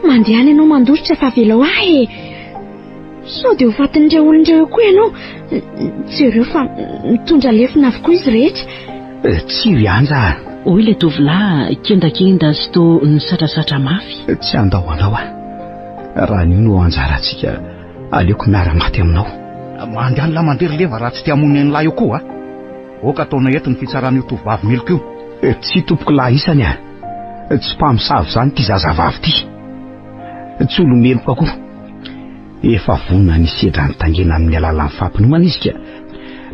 Mandehana ianao mandositra fa velao ahy sao dia ho fatin'ireo olon'ireo koa ianao. Jereo fa mitondra lefina avokoa izy rehetra. Tsy ry anja. Hoy ilay tovolahy kendakenda sy toa ny satrasatra mafy. Tsy andahoanao raha nio no anjarantsika aleoko miara-maty aminao. Mandehanla mandery leva raha tsy tia amony an'lahy io koa oka ataona eto ny fitsaran'io tovavy meloko io. Tsy tompoko lahy isany tsy mpamosavy zany ty zazavavy ty. Tsy olo meloko koa. Efa vonona ny sedra ny tangena amin'ny alalan'ny fampinomana izy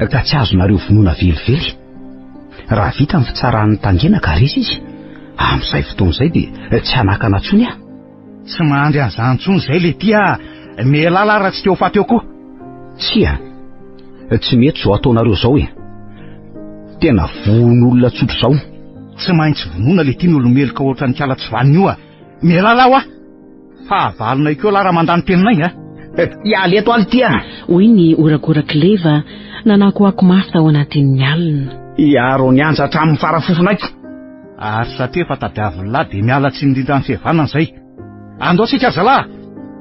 ka tsy azonareo vonoana velively. Raha vita ny fitsaran'ny tangena ka resy izy amin'izay fotoan'izay dia tsy hanakana tsony Tsy mahandry an'izany tsony izay le tia mialala raha tsy teo faty eo koa. Tsy mety zao ataonareo zao tena von'olona tsotro zao. Tsy maintsy vonoana le tia ny olomeloka ohatra ny kala tsy vaniny io mialala aho fahavalona ikeo la raha mandany teninay ialy eto aly tia. Hoy ny orakoraka leva nanakoako mafy tao anatin'ny alina. Iaro ny anja hatramin'ny farafofonaiky. Ary satria efa tadiavin'lahy dia miala tsy indrindra ny fihavanana izay. Andao tsika zalahy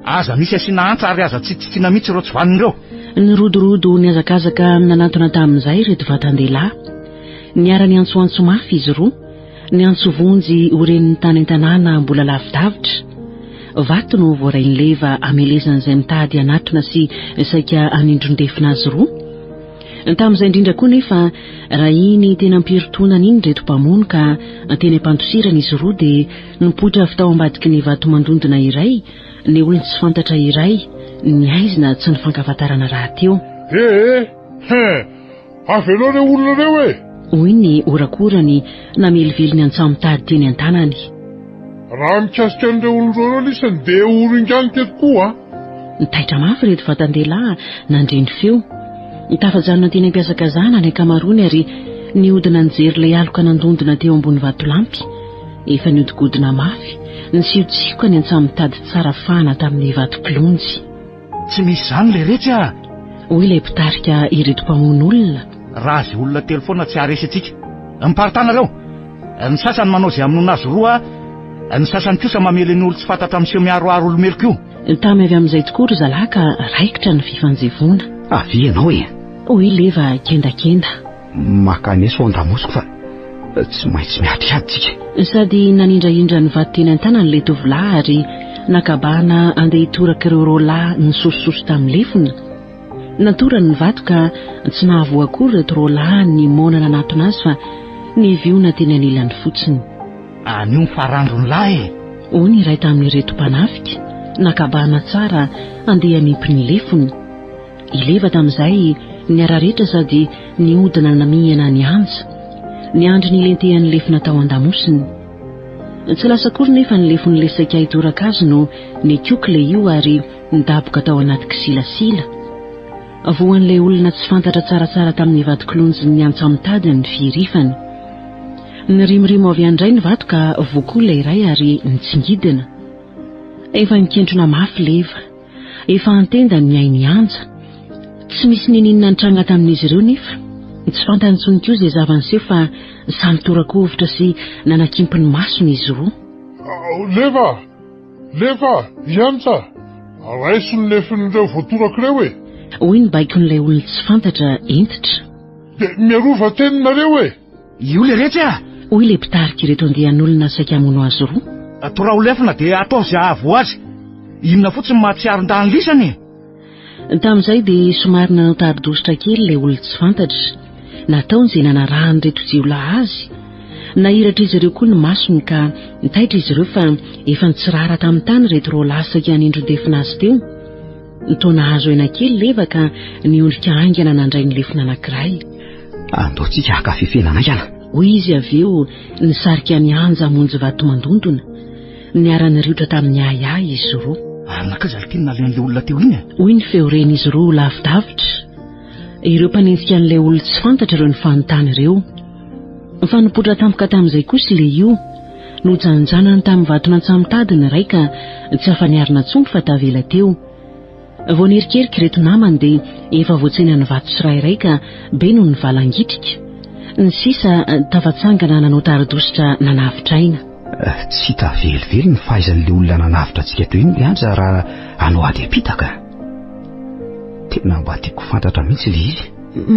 aza misy asiana antsa ary aza tsitsitsina mihitsy ireo tsy vanin'ireo. Nyrodorodo ny azakazaka nanatona tamin'izay reto vatan-dehilahy. Niara-ny antsoantso mafy izy roa, ny antsovonjy oren'ny tany an-tanàna mbola lavidavitra. Vato no voarainy leva amelezan'izay mitady anatona sy saika anindrondefina azy roa. Tamin'izay indrindra koa nefa raha iny tena ampirotonana iny reto mpamono ka teny ampantosirana izy roa dia nipotra fitao ambadiky ny vato mandondona iray, ny olona tsy fantatra iray, ny aizina tsy nifankafantarana raha teo. Avelao reo olona reo Hoy ny orakorany namelively ny antsamitady teny an-tanany. Raha mikasika an'ireo olon'ireo reo lisany dia oringany teto koa Nitaitra mafy reto vatan-dehilahy nandreny feo. Nitafajanona teny ampiasakazana ny akamarony ary nihodina nijery ilay aloka nandondona teo ambony vatolampy. Efa niodigodina mafy, nisiotsikoka ny antsamitady tsara fana tamin'ny vato-pilonjy. Tsy misy izany le rehetra Hoy ilay mpitarika ireto mpamon'olona. Raha izay olona telefona tsy haresy antsika miparitana reo. Ny sasany manao izay amin'ny nazy roa, ny sasany kosa mamely ny olo tsy fantatra amin'iseo miaroaro olomeloko io. Tamy avy amin'izay tokoa ry zalahy ka raikitra ny fifanjevona. Avy ianao Hoy leva kendakenda. Makaneso andamosiko fa tsy maintsy miatriaditsika. Sady nanindraindra ny vato teny an-tanany ilay tovolahy ary nakabana andeha hitoraka ireo rolahy nisososo tamin'ny lefona. Natorany ny vato ka tsy nahavoakory reto rolahy ny monana anatona azy fa niviona teny anilany fotsiny. Anio ny farandrony lahy Hoy ny iray tamin'ireto mpanafika, nakabana tsara andeha hanipy ny lefony. Ileva tamin'izay niara rehetra sady nihodina namihana ny anja. Ny andry nilentehan'ny lefina tao an-damosiny. Tsy lasa kory nefa ny lefony lesaka hitoraka azy no nikioky le io ary nidaboka tao anaty kisilasila. Voan'ilay olona tsy fantatra tsaratsara tamin'ny vato-kilonjy ny antsamitady ny firifany. Nirimorimo avy andray ny vato ka vokoa ilay iray ary nitsingidina. Efa nikentrona mafy leva, efa antenda ny ainy anja. Tsy misy ninina nitranga tamin'izy ireo nefa. Tsy fantany tsony koa izay zavan'seho fa samy torak-ovitra sy nanakimpy ny masony izy roa. Leva, iantsa, raiso ny lefin'ireo voatoraka ireo Hoy ny baikon'ilay olona tsy fantatra entitra. Dia miarova teninareo Io le rehetra Hoy ilay mpitarika ireto andehan'olona saika hamono azy roa. Tora ho lefina dia atao izay ahavo azy. Inona fotsiny mahatsiaro-dany lisany Tamin'izay dia somary nanao taridositra kely ilay olona tsy fantatra. Nataony izay nanarahany reto jiolahy azy. Nahiratra izy ireo koa ny masony ka nitaitra izy ireo fa efa nitsirara tamin'ny tany reto rolahy saika hanindron-defina azy teo. Nitaona hazo aina kely leva ka niondrika aingana nandray ny lefina anankiray. Andao tsika hakafefenana aingana. Hoy izy avy eo nisarika ny anja monjy vato mandondona. Niarany riotra tamin'ny ahiahy izy roa. Arina-kaza le teny nalean'ilay olona teo iny Hoy ny feoreny izy roa lavidavitra. Ireo mpanenjika an'ilay olona tsy fantatra ireo ny fanontany ireo. Fa nipotra tampoka tamin'izay kosa ilay io. Nojanjanany tamin'ny vato nantsamitady ny iray ka tsy afa-niarina tsony fa tavela teo. Vao nerikerika reto namany dia efa voatsena ny vato tsirairay ka be no ny valangitrika. Ny sisa tafatsangana nanao taridositra nanavitra aina. Tsy hita velively ny fahaizan'ilay olona nanavitra antsika teo iny Anja raha anao ady apitaka. Tena mba tiako fantatra mihitsy ilay izy.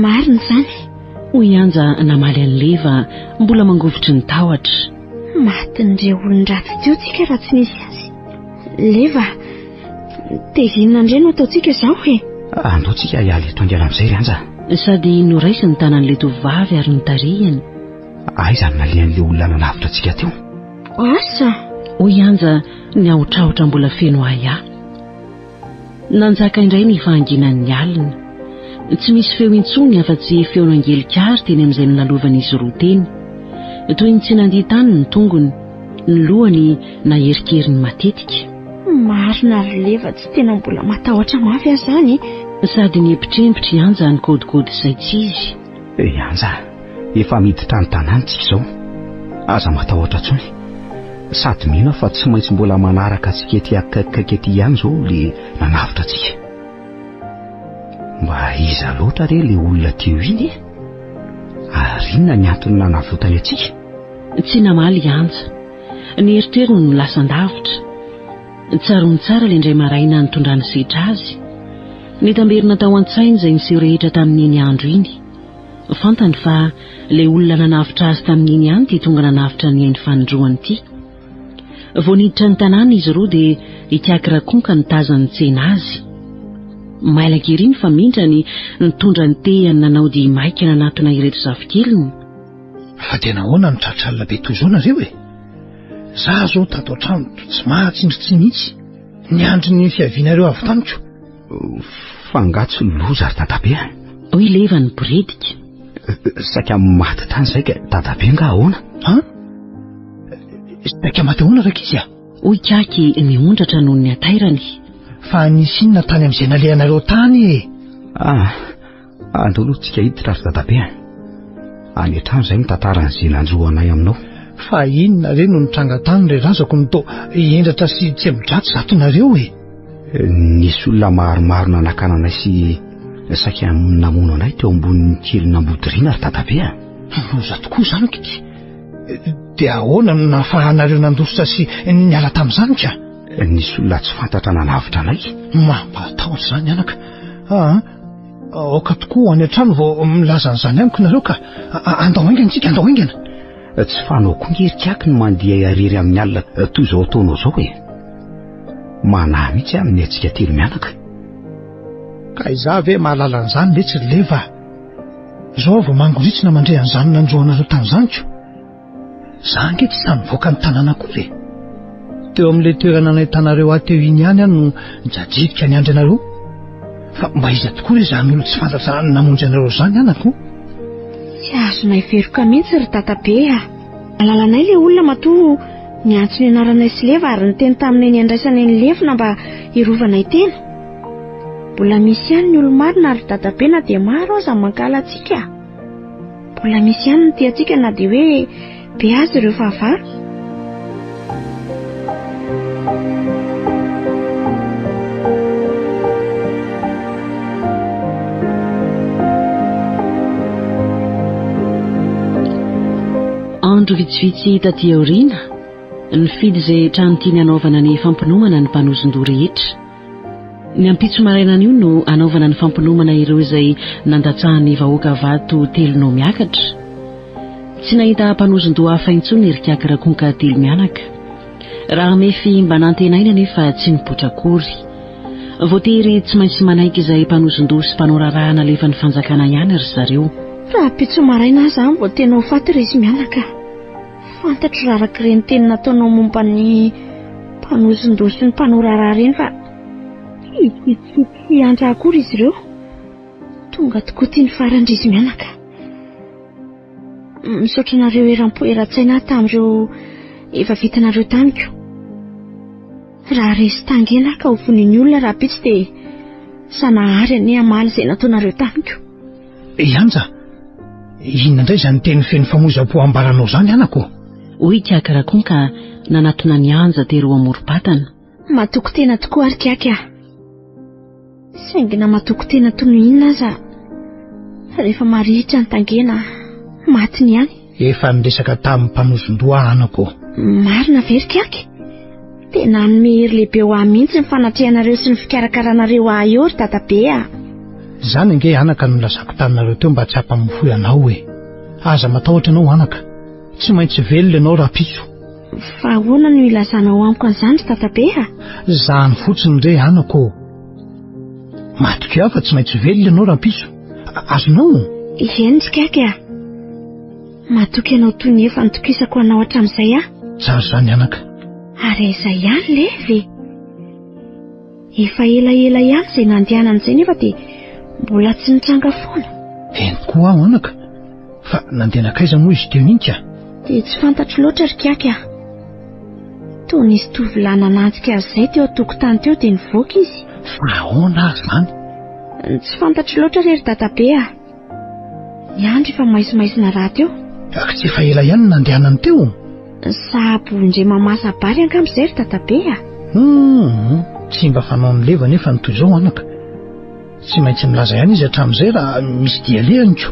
Marina izany. Hoy Anja namaly an'ny Leva mbola mangovitry ny tahotra. Matin'ireo olon-dratsy teo tsika raha tsy nisy azy. Leva, tezinina indray no ataontsika izao e. Andaontsika hiala eto andiana amin'izay ry Anja. Sady noraisy ny tanan'ilay tovovavy ary ny tarihany. Aiza ny nalehan'ilay olona nanavitra antsika teo? Asa? Hoy Anja ny aotraotra mbola feno aya. Nanjaka indray ny fahanginan'ny alina. Tsy misy feo intsony afa-tsy feona angelikary teny amin'izay nalovan'izy roa teny. Toy ny tsy nandiha tany ny tongony, ny lohany naherikerin'ny matetika. Marina ry Leva, tsy tena mbola matahotra mafy azy izany. Sady niepitrembitry Anja ny kodikody izay tsy izy. Anja, efa miditra ny tanàntsika izao. Aza matahotra tsony. Sady mino fa tsy maintsy mbola manaraka antsika ety akaikaiky ety ihany izao le nanavitra antsika. Mba iza loatra re le olona teo iny? Ary inona ny antony nanavotany antsika? Tsy namaly Anja. Ny eritreritony no lasan-davitra. Tsaron'ny tsara le indray maraina nitondrany setra azy. Nitamberina tao an-tsainy izay niseho rehetra tamin'iny andro iny. Fantany fa le olona nanavitra azy tamin'iny ihany dia tonga nanavitra ny hainy fanindroany ity. Vao niditra ny tanàna izy roa dia ikiaky rakonka nitazany tsena azy. Mailan-keriny fa mindrany nitondra ny tehany nanao dia maika nanatona ireto zafikeliny. Fa tena ahoana ny tratralina be toy izao nareo e? Zaho zao tato an-trano tsy mahatsindry mihitsy ny andry ny fiavianareo avy taniko. Fangatso loza ry dadabe. Hoy Leva ny boredika. Saika maty tany izay ka dadabe nga ahoana? Saika maty ahoana rak'izy a? Hoy Kaky miondratra noho ny atairany. Fa nisy inona tany amin'izay nalehanareo tany e? Andao aloha tsika hiditra ry dadabe. Any an-trano izay mitantaran'izay nanjoanay aminao. Fa inona re no nitranga tany ray razako no tao hiendratra sy tsy midratsy zatonareo e? Nisy olona maromaro nanakananay sy saika namono anay teo ambonin'ny kelina ambodiriana ry dadabe. Loza tokoa izany kity. Dia ahoana no nahafahanareo nandositra sy niala tamin'izany ka? Nisy olona tsy fantatra nanavitra anay. Mampatahotra izany anaka. Aoka tokoa any an-trano vao milaza an'izany amiko nareo ka andao haingana tsika, andao haingana. Tsy fanao koa ny herikaky no mandeha arery amin'ny alina toy izao ataonao izao e. Manahy mihitsy amin'ny antsika telo mianaka. Ka izaho ve mahalala an'izany ve tsy ry Leva? Izao vao mangoritsina mandray an'izany nanjoanareo tamin'izany ko. Izaho ange tsy samy voaka ny tanàna akory. Teo amin'ilay toerana nahitanareo ahy teo iny ihany no nijajirika ny andry anareo. Fa mba iza tokoa re izany olo tsy fantatra namonjy anareo izany anako? Tsy azonay veroka mihitsy ry dadabe a. Alalanay le olona matoa niantso ny anaranay sy Leva ary niteny taminay ny andraisanay ny lefina mba hirovanay tena. Mbola misy ihany ny olo-marina ry dadabe na dia maro aza mankala antsika. Mbola misy ihany ny tiantsika na dia hoe be azy ireo fahavaro. Andro vitsivitsy taty aoriana nifidy izay trano tiany anaovana ny fampinoana ny mpanosondò rehetra. Ny ampitso marainana io no anaovana ny fampinoana ireo izay nandatsahan'ny vahoaka vato telo no miakatra. Tsy nahita mpanosondò hafa intsony erikaky rakonka telo mianaka. Raha mefy mba nantenaina nefa tsy nipotra akory. Voatery tsy maintsy manaiky izay mpanosondò sy mpanao rarahana alefa ny fanjakana ihany ry zareo. Raha ampitso maraina aza mbo tena ho faty ry izy mianaka. Fantatro raraka ireny teny nataonao momba ny mpanosondò sy ny mpanao raharaha ireny fa tsy andra akory izy ireo. Tonga tokoa tia ny farandry izy mianaka. Misaotra nareo eram-poeran-tsaina tamin'ireo efa vitanareo tamiko. Raha resy tangena ka ho vonin'ny olona raha pitsy dia sanahary ane amaly izay nataonareo tamiko. Anja, inona indray izany teny feno famoza-po ambaranao izany anako? Hoy Kiaka rakonka nanatona ny Anja teroa amorom-patana. Matoko tena tokoa ary Kiaka. Saingina matoko tena toy ny inona aza. Rehefa marihitra ny tangena matiny ihany. Efa niresaka tamin'ny mpanozon-doha anako. Marina verikaky. Tena mihery lehibe ho ahy mihitsy ny fanatrehanareo sy ny fikarakaranareo ahy eo ry dadabe a. Zany ange anaka no lazako taninareo teo mba tsy hampamofoy anao hoe. Aza matahotra anao anaka. Tsy maintsy velona ianao rapitso. Fa ahoana no ilazanao amiko an'izany ry dadabe a? Zany fotsiny re anako. Matiko aho fa tsy maintsy velona ianao rapitso. Azonao? Eny tsikaky a. Matoky ianao toy ny efa nitokisako anao hatramin'izay a? Tsara zany anaka. Ary izay ihany levy. Efa elaela ihany izay nandehanana izay nefa dia mbola tsy nitranga foana. Eny koa aho anaka. Fa nandehanakaiza moa izy teo intsy a? Dia tsy fantatro loatra ry kiaky a. Toa nisy tovolahy nanantsika azy izay teo tokotany teo dia nivoaka izy. Fa ahoana azy zany? Tsy fantatro loatra ry dadabe a. Ny andro efa maisomaisona raha teo. Ka tsy efa ela ihany nandehanany teo? Sahabo indray mamasa bary ankamizay ry dadabe a. Tsy mba fanao ny leva nefa nytoy izao anaka. Tsy maintsy milaza ihany izy hatramin'izay raha misy dialehany ko.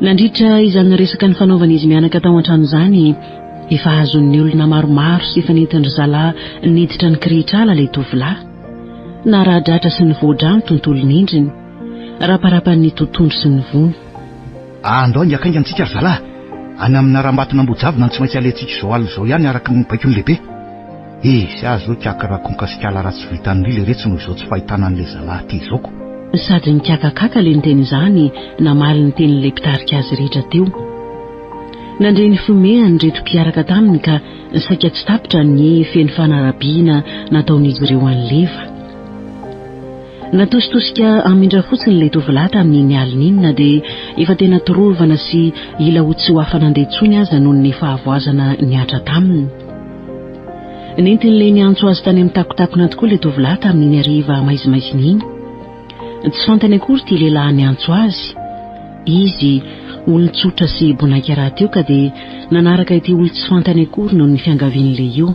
Nandritra izany resaka ny fanaovana izy mianaka tao an-trano izany, efa azon'ny olona maromaro sy efa nentindry zalahy niditra ny kirihitrala ilay tovolahy. Naradratra sy ny voadrano tontolo n'indriny, raparapan'ny totoandro sy ny vony. Andao ny akainga antsika ry zalahy. Any amin'ny aram-batona ambojavina tsy maintsy alentsika izao alina izao ihany araka ny baikony lehibe. Izy azy zao kiakarakon kasikala raha tsy vitan'ny le retsy noho izao tsy fahitana an'ilay zalahy ty izao. Sady nikakakaka le niteny izany namaly ny tenin'ilay mpitarika azy rehetra teo. Nandreny fomehany reto mpiaraka taminy ka saika tsy tapitra ny feny fanarabiana nataon'izy ireo any leva. Natositosika amindra fotsiny ilay tovolahy tamin'ny alin'inona dia efa tena torovana sy ila ho tsy ho afanandeha-tsony aza noho ny fahavoazana niatra taminy. Nentin'ilay niantso azy tany amin'ny takotakona tokoa ilay tovolahy tamin'iny hariva maizimaizina iny. Tsy fantany akory ity lehilahy niantso azy. Izy olon-tsotra sy bonaika raha teo ka dia nanaraka ity olo tsy fantany akory noho ny fiangavian'ilay io.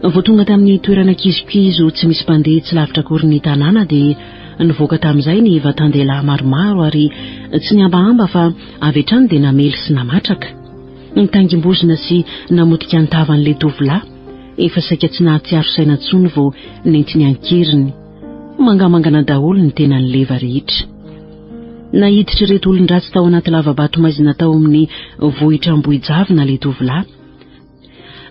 Vao tonga tamin'ny toerana kizokizo tsy misy mpandeha tsy lavitra akory ny tanàna dia nivoaka tamin'izay ny vatan-dehilahy maromaro ary tsy niambahamba fa avy hatrany dia namely sy namatraka. Nitangim-bozina sy namotika ny tavan'ilay tovolahy, efa saika tsy nahatsiaro saina intsony vao nentiny ankiriny. Mangamangana daholo ny tenany leva rehetra. Nahiditra ireto olon-dratsy tao anaty lavabato maizina tao amin'ny vohitra ambohijavina ilay tovolahy.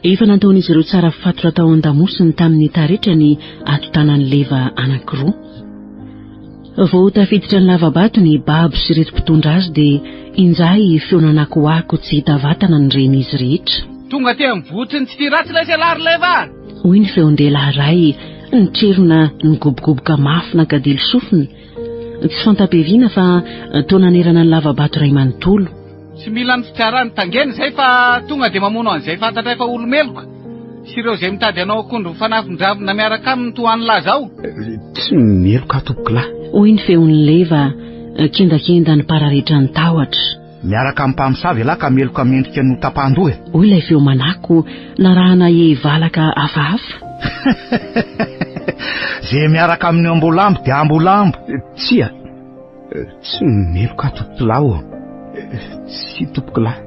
Efa nataon'izy ireo tsara fatora tao an-damosiny tamin'ny taretra ny atotanany leva anankiroa. Vao tafiditra ny lavabato ny babo sy ireto mpitondra azy dia injay feonanako tsy hita vatana ny ren'izy rehetra. Tonga ty amivotry ny tsy ty ratsy ilay selary leva. Hoy ny feon-dehilahy iray nitrerona nigobogoboka mafina kadilo sofiny. Tsy fantapeviana fa toa nanerana ny lavabato iray manontolo. Tsy mila ny fitsarany tangeny izay fa tonga dia mamono an'izay fantatra efa olomeloka. Sy ireo izay mitady anao akondro fanafin-dravina miaraka aminy toany lazao. Tsy meloka tompoko lahy. Hoy ny feon'ny leva kendakenda ny pararehetra ny tahotra. Miaraka amin'ny mpamosavy lahy ka meloka mendrika no tapahan-doha. Hoy ilay feo manako narahana valaka hafahafa. Zay miaraka amin'ny ambolambo dia ambolambo. Tsia, tsy meloka tompoko lahy. Tsy tompoko lahy.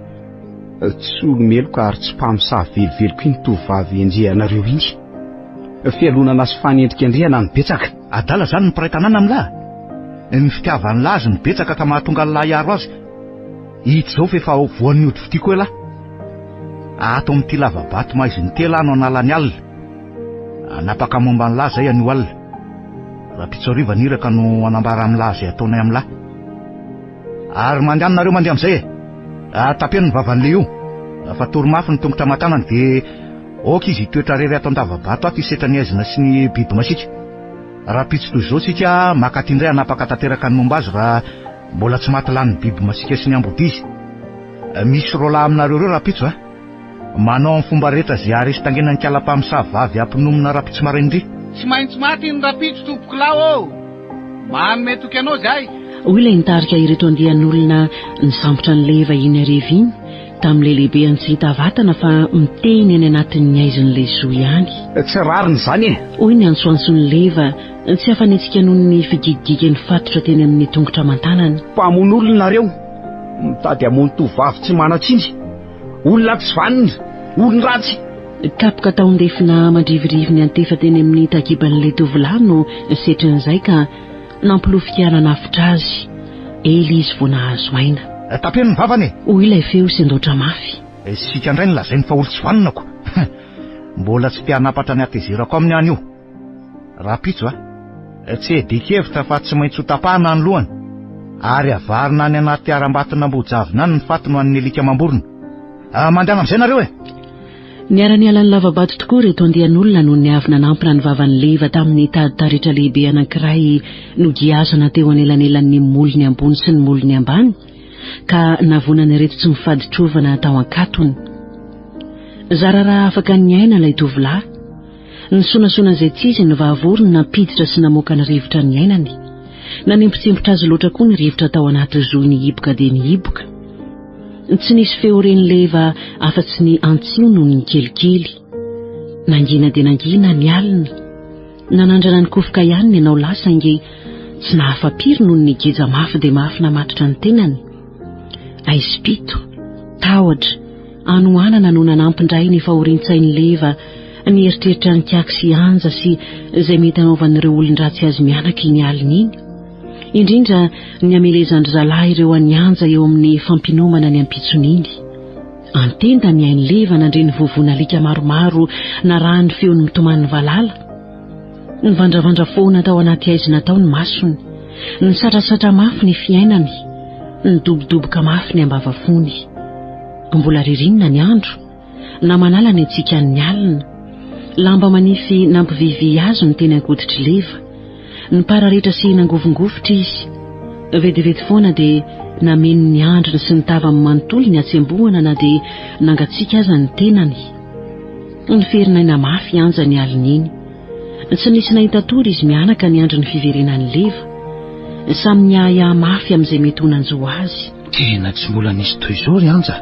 Tsy olomeloka ary tsy mpamosavy veliveliko iny tovavy endrehanareo iny. Fialonana sy fanendrika endrehana ny betsaka. Adala zany ny mpiray tanàna amin'lahy. Ny fitiavany lazy ny betsaka ka mahatonga ny lahy hiaro azy. Hita izao fa efa voan'ny ody fitiko hoe lahy. Ato amin'ity lavabato maizin'ny tela no analany alina. Napaka momba ny lahy zay anio alina. Raha pitsoriva niraka no anambara amin'ny lahy zay ataonay amin'ny lahy. Ary mandehanareo mandeha amin'izay tapeno ny vavan'le io. Fa torimafi ny tongotra matanany dia oka izy toetra rery ato an-davabato ato isetra ny aizina sy ny biby masika. Raha pitso toy izao sika makatỳ indray anapaka tanteraka ny momba azy raha mbola tsy maty lany biby masika sy ny ambody izy. Misy roa lahy aminareo reo raha pitso manao amin'ny fomba rehetra izay aresy tangena ny kala-mpamosavy vavy ampinomina raha pitso maraindry. Tsy maintsy maty ny rapitso tompoko lahy manome toky anao zay. Hoy ilay nitarika ireto andian'olona nisambotra ny leva iny ariva iny tamin'ilay lehibe any tsy hita vatana fa miteny any anatin'ny aizin'ilay zo ihany. Tsy rariny izany Hoy ny antsoantsony leva Tsy hafanetsika noho ny figidigidy ny fatotra teny amin'ny tongotra aman-tanany. Mpamono olona nareo, mitady hamono tovavy tsy manatsiny, olona tsy vanina, olona ratsy. Kapoka taondefina mandrivirivy ny antefa teny amin'ny takiban'ilay tovolahy no setrin'izay ka nampilofika nanafitra azy. Ely izy vao nahazo aina. Tapeno ny vavany. Hoy ilay feo sendoatra mafy. Sika indray ny lazainy fa olo tsy vaninako. Mbola tsy mpianapatra ny atezerako aminy any io. Rapitso tsy edikevitra fa tsy maintsy ho tapahana ny lohany. Ary avarina any anaty aram-batina mbojavina any ny fatiny ho an'ny alika mamborona. Mandana amin'izay nareo Niara-nialan'ny lavabato tokoa reto andehan'olona no ny avy nanampina ny vavan'ny leva tamin'ny taditaritra lehibe anankiray no giazana teo anelanelan'ny molony ambony sy ny molony ambany ka navonany reto tsy mifady trovana tao ankatony. Zararaha afaka ny aina ilay tovolahy. Ny sonasonan'izay tsizy ny vahavorony nampiditra sy namoaka ny rivotra ny ainany. Nanimpotsimpitra azy loatra koa ny rivotra tao anaty zohy ny hiboka dia ny hiboka. Tsy nisy feo reny leva afa-tsy ny antsio noho ny kelikely. Nangina dia nangina ny alina. Nanandrana ny kofoka ihany ny anao lasa inge tsy nahafapiry noho ny geja mafy dia mafy namatotra ny tenany. Aispito, tahotra, anoanana no nanampindray ny fahorin-tsainy leva ny eritreritra ny kiaky sy anja sy izay mety hanaovan'ireo olon-dratsy azy mianaka iny alina iny. Indrindra ny amelezandry zalahy ireo anianja eo amin'ny fampinomana ny ampitsoniny. Antenda ny ainy leva nandre ny vovona alika maromaro na raha ny feo ny mitoman'ny valala. Ny vandravandra foana tao anaty aizina tao ny masony, ny satrasatra mafy ny fiainany, ny dobodoboka mafy ny ambavafony. Mbola ririnina ny andro, na manala ny atsika ny alina. Lamba manify nampivivy azo ny teny ankoditry leva. Ny pararehetra sy nangovingofotra izy. Vetivety foana dia nameno ny andriny sy ny tava amin'ny manontolo ny atsembohana na dia nangatsiaka aza ny tenany. Ny ferinaina mafy anja ny alina iny. Tsy nisy nahita tory izy mianaka ny andriny fiverenan'ny leva. Samy niahiahy mafy amin'izay mety ho nanjo azy. Tena tsy mbola nisy toy izao ry anja.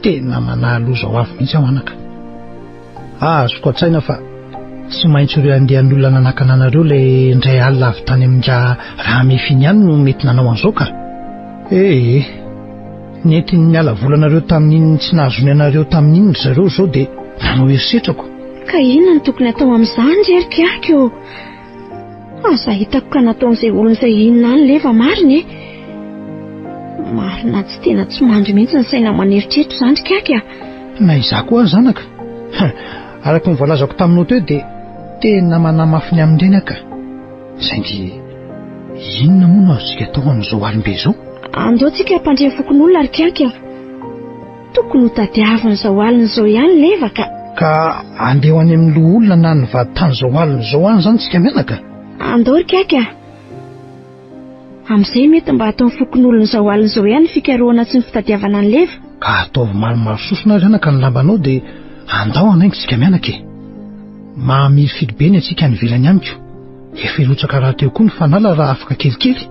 Tena manaloza ho avy mihitsy aho anaka. Azoko an-tsaina fa tsy maintsy ireo andehan'olona nanakana anareo ilay indray alina avy tany amin'nja raha mefiny ihany no mety nanao an'izao ka. Nentiny niala volanareo tamin'iny tsy nahazony anareo tamin'iny ry zareo izao dia nanao erisetrako. Ka inona ny tokony atao amin'izany jerikako eo? Aza hitako ka nataon'izay olon'izay inona any leva mariny. Marina tsy tena tsy mandry mihitsy ny saina maneritreritra izany rikaka. Na izaho koa azy zanaka. Araka ny voalazako taminao teo dia tena manamafy ny amin'ireny aka. Saingy inona moa no azontsika atao amin'izao alim-be izao? Andao tsika hampandre fokon'olona rikaka. Tokony ho tadiavina izao alina izao ihany leva ka. Ka andeha ho any amin'ny loha olona na ny vaditany izao alina izao any izany tsika mianaka. Andao rikaka. Amin'izay mety mba atao fokon'olona izao alina izao ihany fikarohana sy ny fitadiavana ny leva. Ka ataovy maromaro sosona ry anaka ny lambanao dia andao anaingo tsika mianaka. Mahamiry fidy be ny atsika nivelany amiko. Efa irotsaka raha teo koa ny fanala raha afaka kelikely.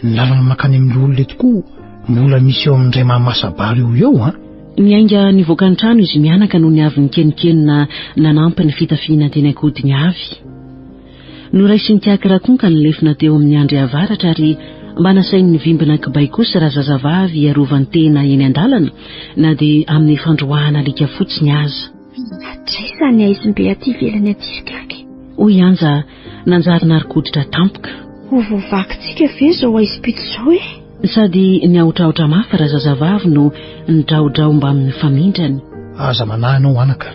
Ny lalana makany amin'ny olona tokoa mbola misy eo amin'indray mahamasabary eo. Niainga nivoaka ny trano izy mianaka noho ny avy ny kenikenina nanampy ny fitafiana teny ankodiny avy. Noraisy ny kiakirakonka ny lefina teo amin'ny andry avaratra ary mba nasainy nivimbina kibay kosa raha zazavavy arovany tena eny an-dalana na dia amin'ny fandroahana alika fotsiny aza. Atrisa ny aizim-be aty velany aty rikaka. Hoy anja nanjarina arikoditra tampoka. Ho voavakintsika ve izao aispito izao Sady ny aotraotra mafy raha zazavavy no nidraodrao mba amin'ny famindrany. Aza manahynao anaka.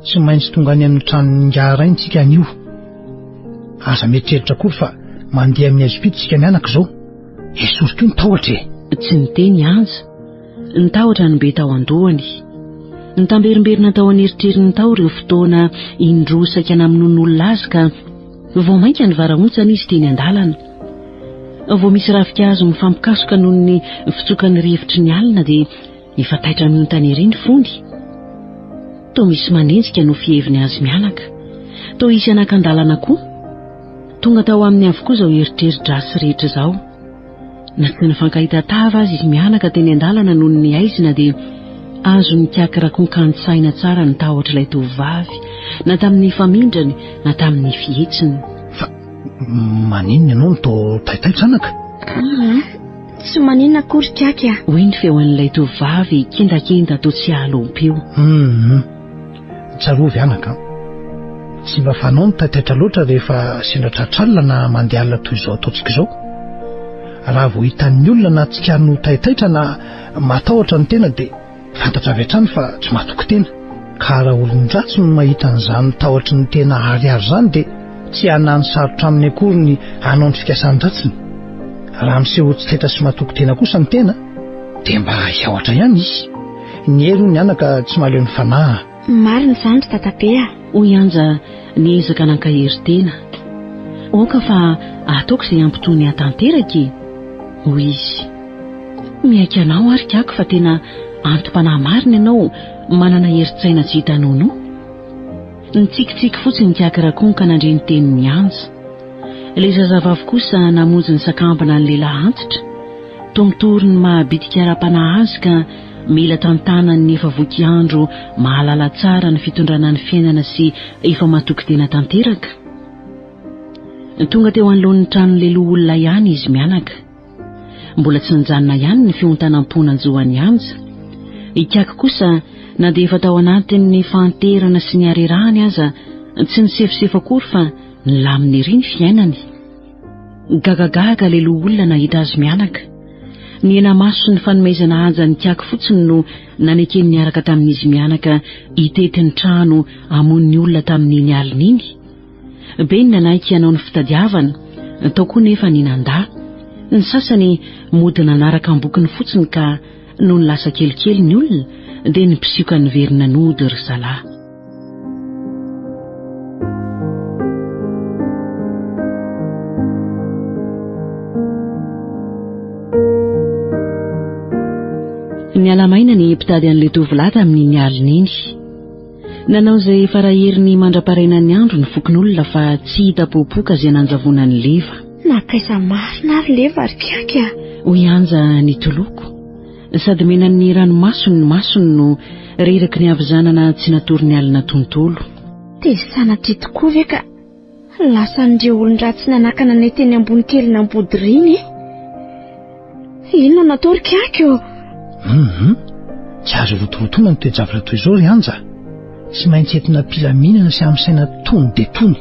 Tsy maintsy tonga any amin'ny tranony ngarainy tsika anio. Aza mietreritra koa fa mandeha amin'ny aispito tsika mianaka izao. Esoriko ny tahotra Tsy niteny anja. Ny tahotra ny be tao andohany. Ny tamberimberina tao aneritreriny tao ireo fotoana indrosaka namin'olona azy ka vao mainka ny varaontsana izy teny an-dalana. Vao misy ravikazo mifampikasoka noho ny fitsokan'ny rivotry ny alina dia efa taitra miontany ery ny fondy. Toa misy manenjika no fieviny azy mianaka. Toa isy anakan-dalana koa. Tonga tao amin'ny avokoa izao eritreri-drasy rehetra izao. Na tsy nifankahita tava azy izy mianaka teny an-dalana noho ny aizina dia azo ny kiakirakonka ny saina tsara ny tahotra ilay tovavy na tamin'ny famindrany na tamin'ny fihetsiny. Fa maninona ianao no tao taitaitra anaka? Tsy maninona akory Kiaka. Hoy ny feon'ilay tovovavy kendakenda toa tsy ahalompio. Tsarovy anaka, tsy mba fanao ny taitaitra loatra rehefa sendra tratralina na mandeha alina toy izao ataontsika izao. Raha vao hitan'ny olona na tsikarino taitaitra na matahotra ny tena dia fantatra avy hatrany fa tsy mahatoky tena. Ka raha olon-dratsy no mahita an'izany tahotra ny tena ariary izany dia tsy hanany sarotra aminy akory ny hanao ny fikasany ratsiny. Raha miseho tsy taitra sy mahatoky tena kosa ny tena dia mba hiaotra ihany izy. Ny hery ny anaka tsy mahaleo ny fanahy. Marina izany ry Tatabe. Hoy Anja niezaka nankahery tena. Oka fa ataoko izay ampitony hatanteraka. Hoy izy. Miaika anao ary Kiaka fa tena antom-panahy marina ianao manana herin-tsaina tsy hitanao no. Nitsikitsiky fotsiny Kiaka rakonka nandre ny tenin'ny Anja. Ilay zazavavy kosa namonjy ny sakambana ny lehilahy antitra. Tomitory ny mahabitika ara-panahy azy ka mila tantanany ny efa voky andro mahalala tsara ny fitondrana ny fiainana sy efa matoky tena tanteraka. Tonga teo anoloan'ny trano lehiloha olona ihany izy mianaka. Mbola tsy nijanona ihany ny fiontanam-ponanjoan'ny Anja. I Kiaka kosa na dia efa tao anatin'ny fanterana sy ny harerahany aza tsy nisefosefo akory fa nilaminy ery ny fiainany. Gagagaga lehiloha olona nahita azy mianaka. Ny ena maso sy ny fanomezana Anja ny Kiaka fotsiny no nanekeny niaraka tamin'izy mianaka hitety ny trano amon'ny olona tamin'iny alina iny. Be ny nanaiky hanao ny fitadiavana, tao koa nefa ny nandà. Ny sasany mody nanaraka ambokiny fotsiny ka no nilasa kelikely ny olona dia nipisioka ny verina nody ry zalahy. Ny alamaina ny mpitady an'ilay tovolahy tamin'ny alina iny. Nanao izay faraherin'ny mandraparainan'ny andro ny fokon'olona fa tsy hita popoka izay nanjavona ny leva. Nakaisa marina ary leva ry Kiaka. Hoy Anja nitoloko. Sady menan'ny ranomasony ny masony no reraky ny avizanana tsy natory ny alina tontolo. Dia sanatry tokoa ve ka lasa n'ireo olon-dratsy nanakana ny teny ambony kely na ambodyriny. Ino natao ry Kiaka eo? Tsy azo rotorotoana ny toejavatra toy izao ry Anja. Tsy maintsy entina mpilaminana sy amin'saina tony dia tony.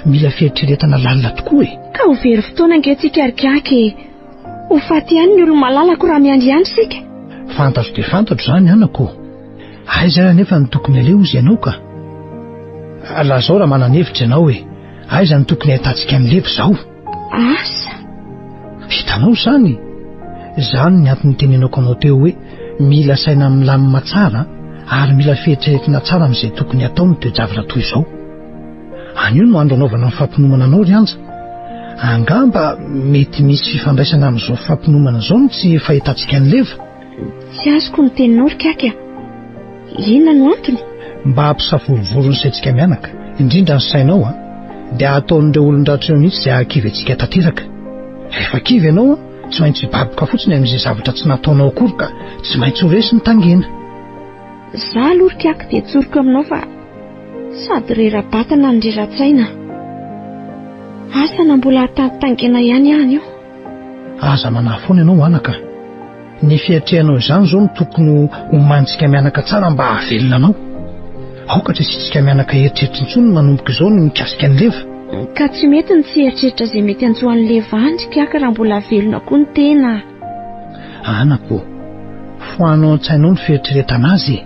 Mila fieritreretana lalina tokoa e. Ka ho very fotoana angehtsika ry Kiaka e. Ho faty ihany ny olo-malalako raha miandry ihany sika. Fantatro dia fantatro izany anako. Aiza raha nefa ny tokony aleo izy ianao ka. Lazao raha mananevitra ianao e. Aiza ny tokony ahitantsika ny leva izao. Asa Hitanao izany. Izany ny antony tenenako anao teo hoe mila saina milamina tsara ary mila fieritreretana tsara amin'izay tokony atao ny toejavatra toy izao. Anio no andro anaovana ny fampinomana anao ry Anja. Angamba mety misy fifandraisana amin'izao fampinomana izao no tsy fahitantsika ny leva. tsy azoko ny teninao ry Kiaka. Inona no antony? Mba hampisavorovoro ny saintsika mianaka, indrindra ny sainao dia ataon'ireo olon-dratra eo mihitsy izay hankivy antsika tanteraka. Rehefa kivy ianao tsy maintsy baboka fotsiny amin'izay zavatra tsy nataonao akory ka tsy maintsy ho resy ny tangena. Izaho aloha ry Kiaka dia tsoriko aminao fa sady rera-batana ny rera-tsaina. Asa na mbola tantangena ihany io. Aza manahy foana ianao anaka. Ny fiatrehanao izany izao no tokony homantsika mianaka tsara mba hahavelona anao. Aokatra isitsika mianaka eritreritra intsony manomboka izao no mikasika ny leva. Ka tsy mety ny tsy eritreritra izay mety antsoan'ny leva andry Kiaka raha mbola velona koa ny tena. Anako, foanao an-tsainao ny fieritreretana azy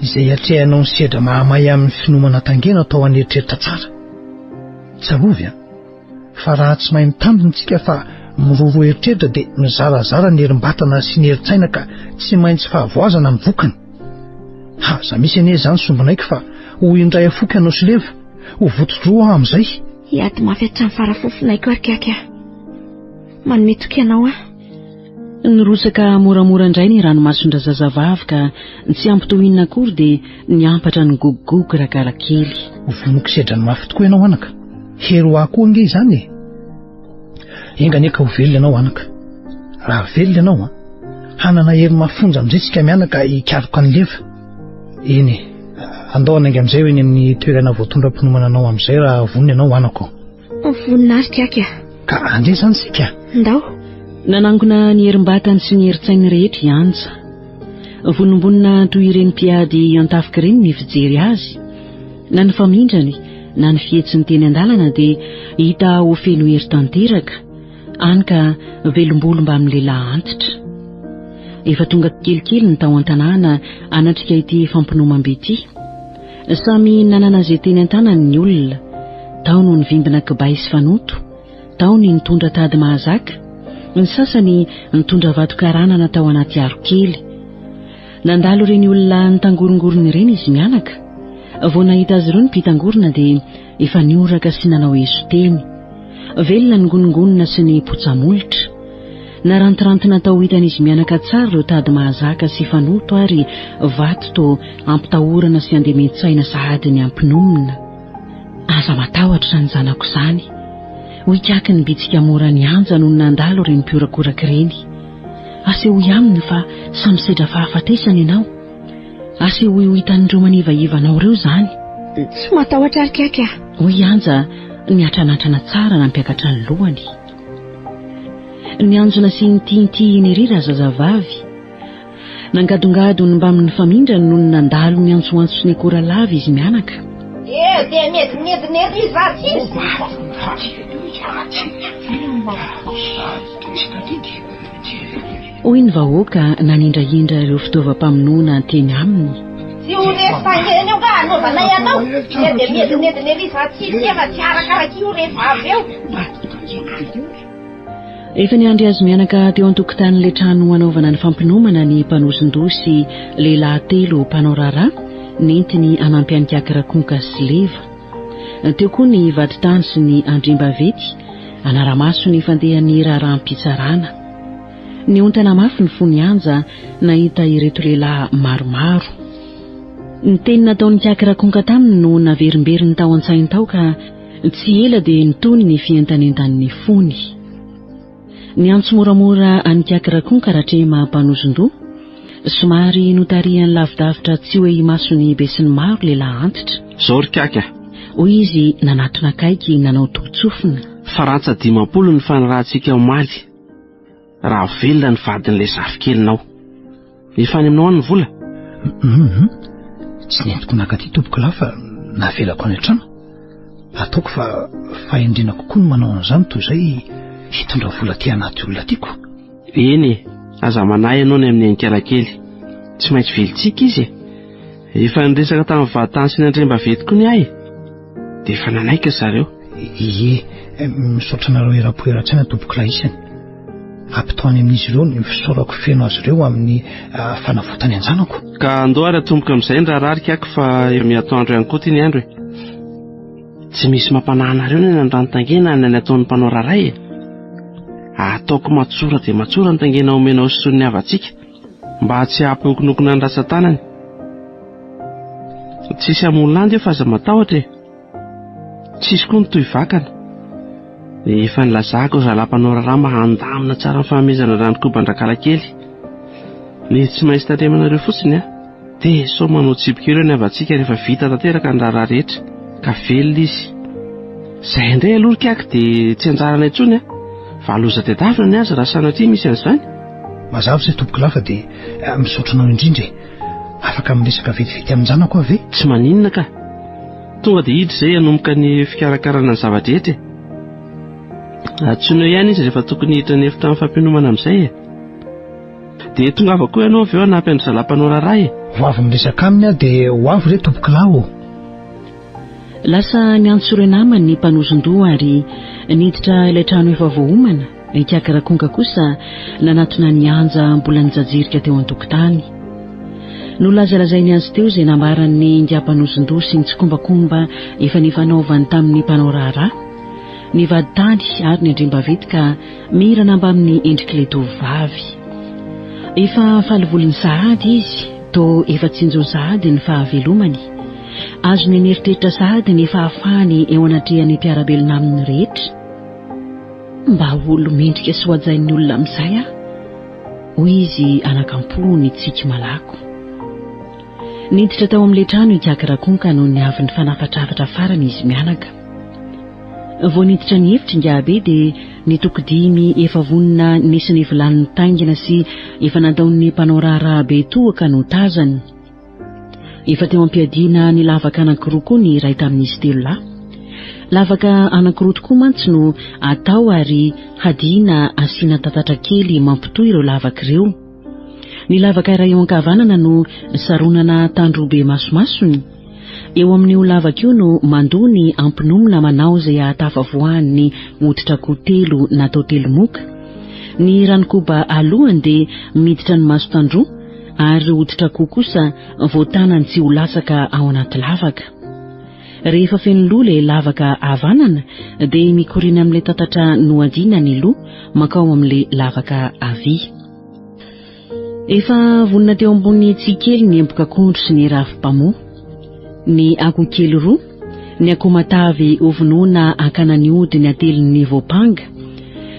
izay atrehanao ny sedra mahamay amin'ny finomana tangena atao an'eritreritra tsara. Tsarovy fa raha tsy mahay mitandronytsika fa miroro eritreritra dia mizarazara ny herim-batana sy ny herin-tsaina ka tsy maintsy fahavoazana ny vokany. Aza misy anie izany sombinaiko fa ho indray afoky anao sy leva ho votodroa amin'izay. Hiady mafy hatrany farafofonaiko ary Kiaka. Manome toky ianao Nirosaka moramora indray ny ranomasondra zazavavy ka tsy ampitohinana akory dia niampatra ny gogogogo rakala kely. Ho vonoko sedra ny mafy tokoa ianao anaka. Hery ho akoho ange izany e. Enganeka ho velona ianao anaka. Raha velona ianao hanana hery mafonja amin'izay tsika mianaka hikaroka ny leva. Eny andao anainga amin'izay hoe ny amin'ny toerana voatondram-pinoana anao amin'izay raha vonona ianao anako. Voninahitra kaka. Ka andeha zany sika. Ndao. Nanangona ny herim-batany sy ny herin-tsainy rehetra ianja. Vonombonina toy ireny mpiady an-tafika ireny ny fijery azy. Na ny famindrany na ny fihetsiny teny an-dalana dia hita ho feno hery tanteraka, any ka velombolo mba amin'ny lehilahy antitra. Efa tonga kelikely ny tao an-tanàna anatrika ity fampinoamam-be ity. Samy nanana izay teny an-tanany ny olona, tao no nivimbina kibay sy fanoto, tao ny nitondra tady mahazaka, ny sasany nitondra vato karana tao anaty arokely. Nandalo ireny olona nitangorongorona ireny izy mianaka. Vao nahita azy ireo ny mpitangorona dia efa nioraka sy nanao heso teny. Velona ny gonongonona sy ny potsamolotra. Narantirantina tao hitan'izy mianaka tsara ireo tady mahazaka sy fanoto ary vato to ampitahorana sy andeha-mentsaina sahady ny ampinomina. Aza matahotra ny zanako izany. Hoy kaky ny bitsika mora ny anja noho nandalo ireny mpiorakoraka ireny. Aseho aminy fa samy sedra fahafatesana ianao. Aseho ho hitan'ireo manivaivanao ireo izany. Tsy matahotra ary kaka. Hoy anja ny atranantrana tsara nampiakatra ny lohany. Ny anjona sy ny tianty ny rira zazavavy. Nangadongado ny mba amin'ny famindrany noho ny nandalo ny antsoantso ny akora lava izy mianaka. Dia medinedina ery zatsy izy. Hoy ny vahoaka nanindrahindra ireo fitaovam-pamonoana teny aminy. Tsy ho resitangeny eo ka anaovana ianao. Dia medinedina ery zatsy izy efa tsy arakaraka io rehefa avy eo. Efa niandry azy mianaka teo an-tokotanin'ilay trano anaovana ny fampinoamana ny mpanosin-doha sy lehilahy telo mpanao raharaha nentiny hanampy an'ny kakirakonka sy leva. Teo koa ny vaditany sy ny andrimbavety anaramaso ny fandehan'ny raharaham-pitsarana. Ny ontana mafy ny fony anja nahita ireto lehilahy maromaro. Ny teny nataon'ny kakirakonka taminy no naverimberiny tao an-tsainy tao ka tsy ela dia nitony ny fientanentan'ny fony. Ny antso moramora any kakirakonka rahatrema mpanosin-doha. Somary notarian'ny lavidavitra tsy hoe masony be sy ny maro lehilahy antitra. Zao ry kaka. Hoy izy nanatona kaiky nanao tokotsofina. Farantsa 50 ny fanarahantsika omaly. Raha velona ny vadin'ilay zafikelyinao. Efa any aminao ny vola. Tsy nentiko nakaty tompoko lafa navelako any an-trano. Ataoko fa endrina kokoa ny manao an'izany toy izay hitondra vola ty anaty olona tiako. Eny, aza manahy ianao ny amin'ny ankarakely. Tsy maintsy velitsika izy. Efa niresaka tamin'ny vaditany sy ny andrimbavety koa ny ahy. Dia efa nanaika zareo. Ie, misaotra nareo era-poeran-tsaina tompoko lahy isany. Ampitoany amin'izy ireo ny fisaorako feno azy ireo amin'ny fanavotany anjanako. Ka andao ary atomboka amin'izay ny raharary kako fa miatoandro ihany koa ty ny andro. Tsy misy mampanahana ireo ny nandrantangena ny ataon'ny mpanao raray. Ataoko matsora dia matsora ny tangena omenao sy son'ny havantsika mba tsy hahampinokonokona ny rasa-tanany. Tsisy amoron'andy eo fa aza matahotra. Tsisy koa ny toy vakana. Efa nilazako zalam-panao raha mba handamina tsara ny fahamezana ranokoban-drakala kely. Ny tsy maintsy taremanareo fotsiny dia sao manao tsipika ireo ny havantsika rehefa vita tanteraka ny raha rehetra ka velona izy. Izay indray aloha kako dia tsy anjarana intsony valoza tedavina ny azy raha sanatria misy an'izany. Mazava izay tompoko lafa dia misaotranao indrindra. Afaka miresaka vetivety amin'izanako ave. Tsy maninona ka. Tonga dia hidry izay hanomboka ny fikarakarana ny zava-drehetra. Atsoinao ihany izy rehefa tokony hiditra ny efitra amin'ny fampinomana amin'izay. Dia tonga avy koa ianao avy eo hanampy ny zalam-panao raray. Ho avy miresaka aminy dia ho avy re tompoko lahy. Lasa niantsoro namany ny mpanosin-doha ary niditra ilay trano efa voahomana. Ny kakirakonka kosa nanatona ny anja mbola nijajirika teo an-tokotany. Nolazalazainy azy teo izay nambaran'ny ingam-panosin-doha sy ny tsikombakomba efa nifanaovany tamin'ny mpanao raharaha, ny vaditany ary ny andrimbavety ka mirana mba amin'ny endrik'ilay tovovavy. Efa falivoliny sahady izy, to efa tsinjony sahady ny fahavelomany. Azo ny neritreritra sahady ny fahafahany eo anatrihan'ny mpiarabelona aminy rehetra. Mba olo mendrika sy hoajain'ny olona amin'izay hoy izy anakampo ny tsiky malako. niditra tao amin'ilay trano ikakirakonka no niavy ny fanafatrafatra farany izy mianaka. Vao niditra ny efitra ingabe dia nitoko-dimy efa vonina nisy vilanin'ny taingina sy efa nataon'ny mpanao raharaha be toaka no tazany. Efa teo ampiadiana ny lavaka anankiroa koa ny iray tamin'izy telo lahy. Lavaka anankiroa tokoa mantsy no atao ary hadiana asiana tatatra kely mampitohy ireo lavaka ireo. Ny lavaka iray eo ankavanana no saronana tandrobe masomasony. Eo amin'io lavaka io no mandoa ny ampinomina manao izay ahatafavoahan'ny hoditra-koho telo natao telomoka. Ny ranokoba alohany dia miditra ny maso tandroa ary hoditra-koho kosa voatanany tsy ho latsaka ao anaty lavaka. Rehefa feno loha ilay lavaka havanana dia mikoriana amin'ilay tatatra nohadiana ny loha makao amin'ilay lavaka havia. Efa vonina teo ambony tsikely ny emboka-kondro sy ny ravi-pamoa. Ny akoho kely roa, ny akoho matavy ovinoana akana ny hodiny atelin'ny voapanga.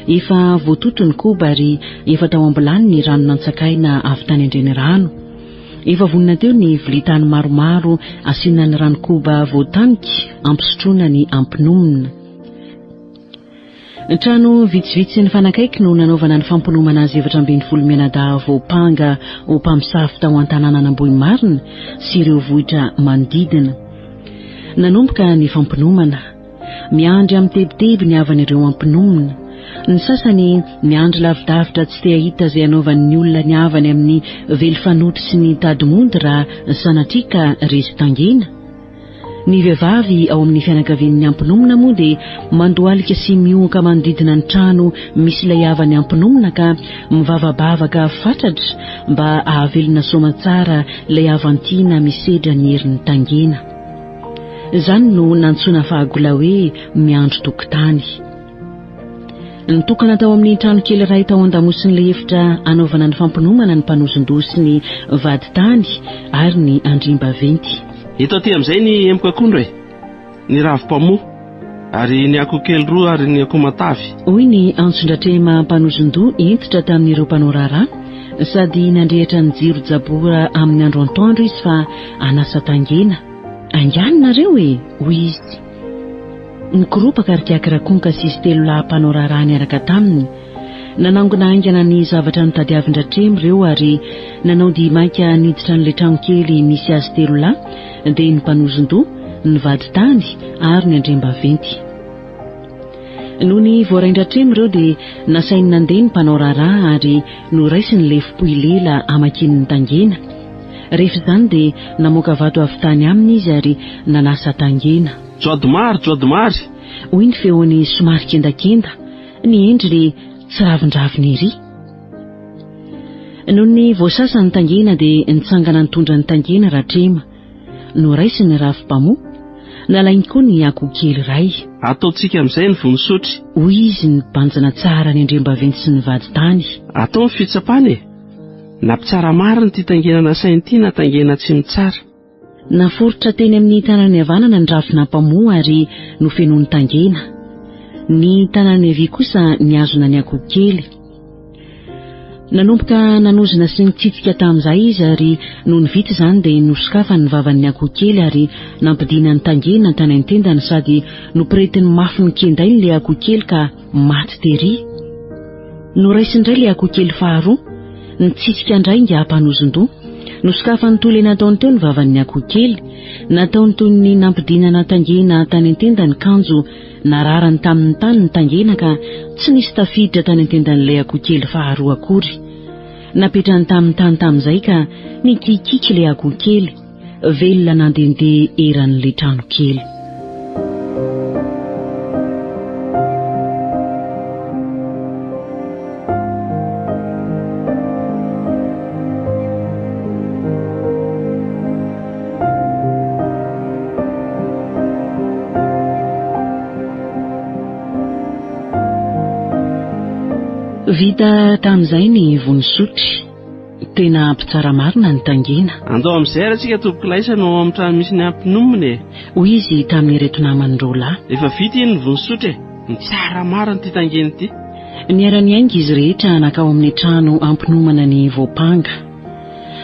Efa voatoto ny koba ary efa tao ambilany ny rano nantsakaina avy tany andreny rano. Efa vonina teo ny vilitany maromaro asiana ny ranokoba voatanika ampisotroana ny ampinomina. Trano vitsivitsy ny fanakaiky no nanaovana ny fampinomana azy 720 menada voapanga ho mpamosavy tao an-tanànan'Ambohimarina sy ireo vohitra manodidina. Nanomboka ny fampinomana. Miandry amin'ny tebiteby ny havan'ireo ampinomina. Ny sasany miandry lavidavitra tsy te hahita izay anaovan'ny olona ny havany amin'ny velofanoto sy ny tadimody raha sanatrika resy tangena. Ny vehivavy ao amin'ny fianakavian'ny ampinomina moa dia mandohalika sy miohoka manodidina ny trano misy ilay havany ampinomina ka mivavabavaka fatratra mba ahavelona soma tsara ilay havantiana misedra ny herin'ny tangena. Izany no nantsoina fahagola hoe miandro tokotany. Nitokana tao amin'ny trano kely iray tao an-damosin'ilay efitra anaovana ny fampinomana ny mpanozon-doha sy ny vaditany ary ny andrimbaventy. Eto aty amin'izay ny emboka-kondro ny ravi-pamoa ary ny akoho kely roa ary ny akoho matavy. Hoy ny antson-dratrema mpanozon-doha entitra tamin'ireo mpanao raharaha sady nandrehatra ny jiro jabora amin'ny andro antoandro izy fa anasa tangena. Anganonareo hoy izy. Nikoropaka ary kiakirakonka sy izy telo lahy mpanao raharaha niaraka taminy. Nanangona aingana ny zavatra nitadiavin-dratrema ireo ary nanao dimaika niditra n'ilay trano kely misy azy telo lahy dia ny mpanozon-doha, ny vaditany ary ny andrimbaventy. Noho ny voarain-dratrema ireo dia nasainy nandeha ny mpanao raharaha ary noraisiny ilay fipoilela amakin'ny tangena. Rehefa izany dia namoaka vato avy tany aminy izy ary nanasa tangena. Joadomary. Hoy ny feony somary kendakenda, ny endriny tsy ravindraviny ery. Noho ny voasasa ny tangena dia nitsangana nitondra ny tangena ratrema. Noraisiny ravi-pamoa, nalainy koa ny akoho kely iray. Ataontsika amin'izay ny vonisotry. Hoy izy ny banjana tsara ny andrimbaventy sy ny vaditany. Atao ny fitsapany nampitsara marina ity tangena nasainy ity na tangena tsy mitsara. Naforitra teny amin'ny tanany havanana ny ravina mpamoa ary nofenony tangena. Ny tanany havia kosa niazona ny akoho kely. Nanomboka nanozona sy nitsitsika tamin'izay izy ary noho ny vita izany dia nosokafany ny vavan'ny akoho kely ary nampidiana ny tangena tany an-tendany sady nopiretiny mafy ny kendainy ilay akoho kely ka maty tery. Noraisiny indray ilay akoho kely faharoa, nitsitsika indray nga mpanozon-doha. Nosokafany toy ilay nataony teo ny vavan'ny akoho kely, nataony toy ny nampidinana tangena tany an-tendany kanjo, nararany tamin'ny tany ny tangena ka tsy nisy tafiditra tany an-tendan'ilay akoho kely faharoa akory. Napetrany tamin'ny tany tamin'izay ka nikikika ilay akoho kely, velona nandehandeha eran'ilay trano kely. Vita tamin'izay ny vonisotry, tena mpitsara marina ny tangena. Andao amin'izay ratsika tompokilaisa no amin'ny trano misy ny ampinomina. Hoy izy tamin'ny reto namany-dreo lahy. Efa vita iny ny vonisotry, ny tsara marina ity tangena ity. Niara-niainga izy rehetra nakao amin'ny trano ampinomana ny voapanga.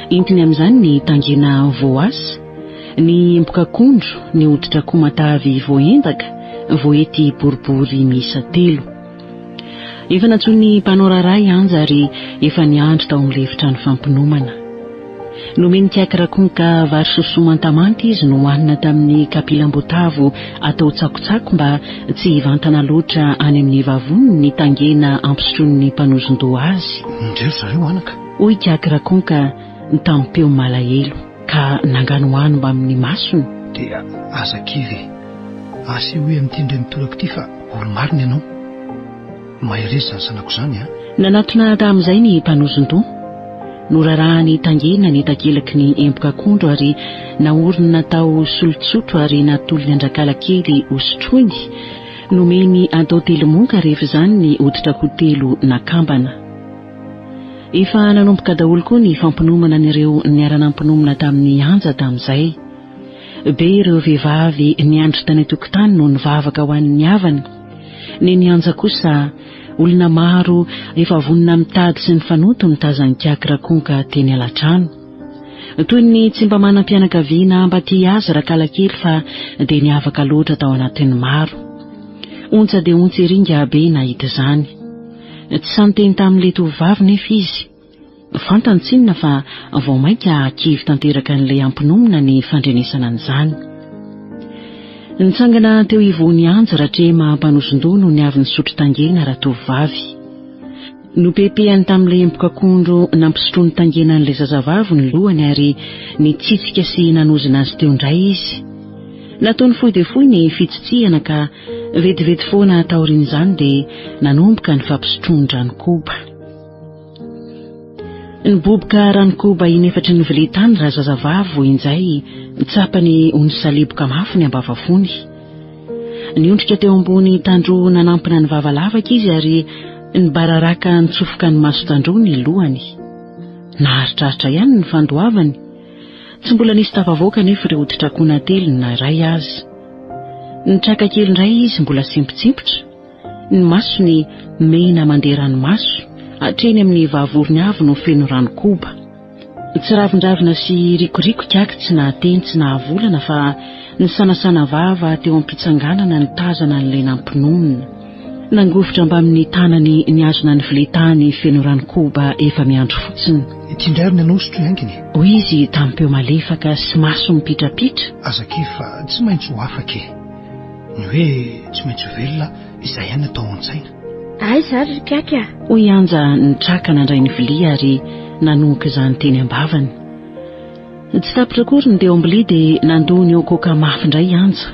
Intiny amin'izany ny tangena voasy, ny embokakondro, ny hoditra koa matavy voaendaka, voety boribory miisa 3. Efa natsony mpanao raray anja ary efa niandry tao amin'ny lefitra ny fampinomana. Nomeny kiakirakonka vary sosoa mantamanta izy no hoanina tamin'ny kapilam-boatavo atao tsakotsako mba tsy hivantana loatra any amin'ny vavoniny ny tangena ampisotroan'ny mpanozon-doha azy. Ndreo zareo anaka. Hoy kiakirakonka tampeo malahelo ka nangano hoany mba amin'ny masony. Dia aza kivy, asa hoe amin'ity mitolako ity fa olo marina ianao. Maheresy zany sanako zany a. Nanatona tamin'izay ny mpanozon-doha. Norarahany tangena ny takelaky ny embokakondro ary naorina tao solontsotro ary natolony andrakala kely hosotroiny. Nomeny atao 3 monka rehefa izany ny hoditra ko 3 nakambana. Efa nanomboka daholo koa ny fampinomana n'ireo niara-nampinomana tamin'ny anja tamin'izay. Be ireo vehivavy niandry tany tokotany no nivavaka ho an'ny havany. Ny anja kosa olona maro efa vonina mitady sy ny fanoto mitazany kiakirakonka teny alatrano. Toy ny tsy mba manam-pianakaviana mba tia azy rakala kely fa dia niavaka loatra tao anatin'ny maro. Ontsa dia ontsy ringa be nahita izany. Tsy santeny tamin'ilay tovovavy nefa izy. Fantany tsinona fa vao mainka kivy tanteraka n'ilay ampinomana ny fandrenesana an'izany. Nitsangana teo ivony anja ratrema mpanozon-doha no niavy nisotro tangena ratovavy. Nopepehany tamin'ilay embokakondro nampisotroany tangena n'ilay zazavavy ny lohany ary nitsitsika sy nanozina azy teo indray izy. Nataony fohy dia fohy ny fitsitsihana ka vetivety foana taorian'izany dia nanomboka ny fampisotroany ranokoba. Niboboka ranokoba inefatra ny vilia tany raha zazavavy vo injay tsapany onsaliboka mafy ny ambavafony. Niondrika teo ambony tandroa nanampina ny vavalavaka izy ary nibararaka nitsofoka ny maso tandroa ny lohany. Naharitraritra ihany ny fandoavany. Tsy mbola nisy tafavoaka nefa ireo hoditra kona telo na iray azy. Ny traka kely indray izy mbola simpotsimotra. Ny masony mena mandeha ranomaso. Hatreny amin'ny vavorony avy no feno ranokoba. Tsy ravindravina sy rikoriko kiaky tsy nahateny tsy nahavolana fa ny sanasana vava teo am-pitsanganana ny tazana n'ilay nampinomina. Nangovitra mba amin'ny tanany niazona ny viletany feno ranokoba efa miandro fotsiny. Tindrarina ianao sotro ianginy. Hoy izy tampeo malefaka sy maso mipitrapitra. Azake fa tsy maintsy ho afaka e. Ny hoe tsy maintsy ho velona izay ihany atao an-tsaina. Ay zary kiaka. Hoy anja nitraka nandray ny vilia ary nanonoka izany teny ambavany. Tsy tapitra kory ny teo ambili dia nandony eo koka mafy indray anja.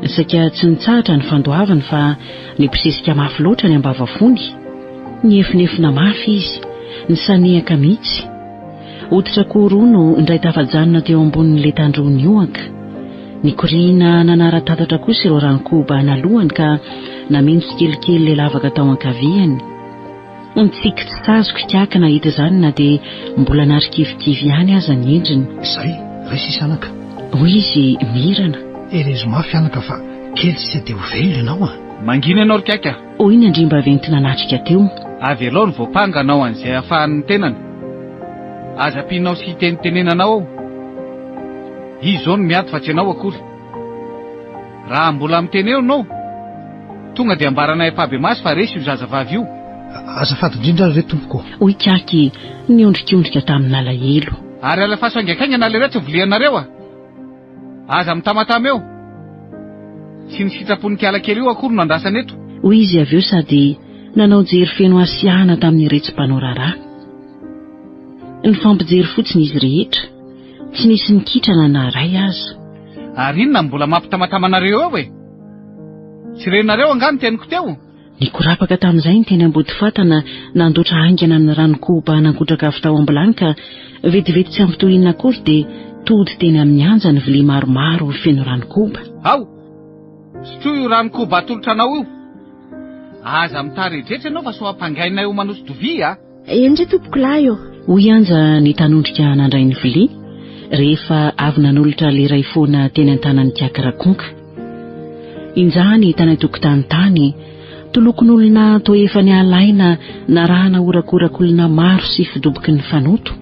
Saika tsy nitsahatra ny fandoavany fa niposesika mafy loatra ny ambavafony. Niefinefina mafy izy, nisanehaka mihitsy. Hoditra roa no indray tafajanona teo ambonin'ilay tandroany ohaka. Nikoriana nanara-tatatra kosa ireo ranokoba nalohany ka nameno tsikelikely ilay lavaka tao ankaviany. Nitsiky tsy tazoko kiaka nahita izany na dia mbola narikivikivy ihany aza ny endriny. Izay, ray sisa anaka. Hoy izy mirana. Erezo mafy anaka fa kely tsy dia ho velona ianao a. Mangina ianao ry kiaka. Hoy ny andrimba ventina natrika teo. Avy aloha ny voapanga anao an'izay ahafahan'ny tenany. Aza pinao sy tenitenenanao ao. Izao no miady fa tsy ianao akory. Raha mbola miteny eo ianao, tonga dia ambaranay ampabe masy fa resy io zazavavy io. Azafady indrindra re tompoko. Hoy kiaky niondrikondrika tamin'ny alahelo. Ary alafaso angaikaingana ilay retsy volianareo a. Aza mitamatama eo. Sy ny sitrapon'ny kely io akory no andrasana eto. Hoy izy avy eo sady nanao jery feno asiana tamin'ny retsim-panao raharaha. Ny fampijery fotsiny izy rehetra. Tsy nisy nikitrana na ray aza. Ary inona mbola mampitamatama-nareo eo e? Tsy renareo angano teniko teo. Nikorapaka tamin'izay ny teny ambody fatana nandoatra haingana ny ranokoba nangotraka avy tao ambulany ka vetivety tsy ampitohinana akory dia tody teny amin'ny anja ny vilia maromaro feno ranokoba. Ao! Sotroa io ranokoba atolotra anao io. Aza mitaretrretra ianao fa so ampangainay ho manoso dovia a. Endry tompoko lahy io. Hoy anja ny tanondrika nandray ny vilia rehefa avy nanolotra ilay iray foana teny an-tanan'ny kiakirakonka. Injany tany tokotany tany tolokon'olona toa efa nialaina na raha nahorakorakolona maro sy fidoboky ny fanoto.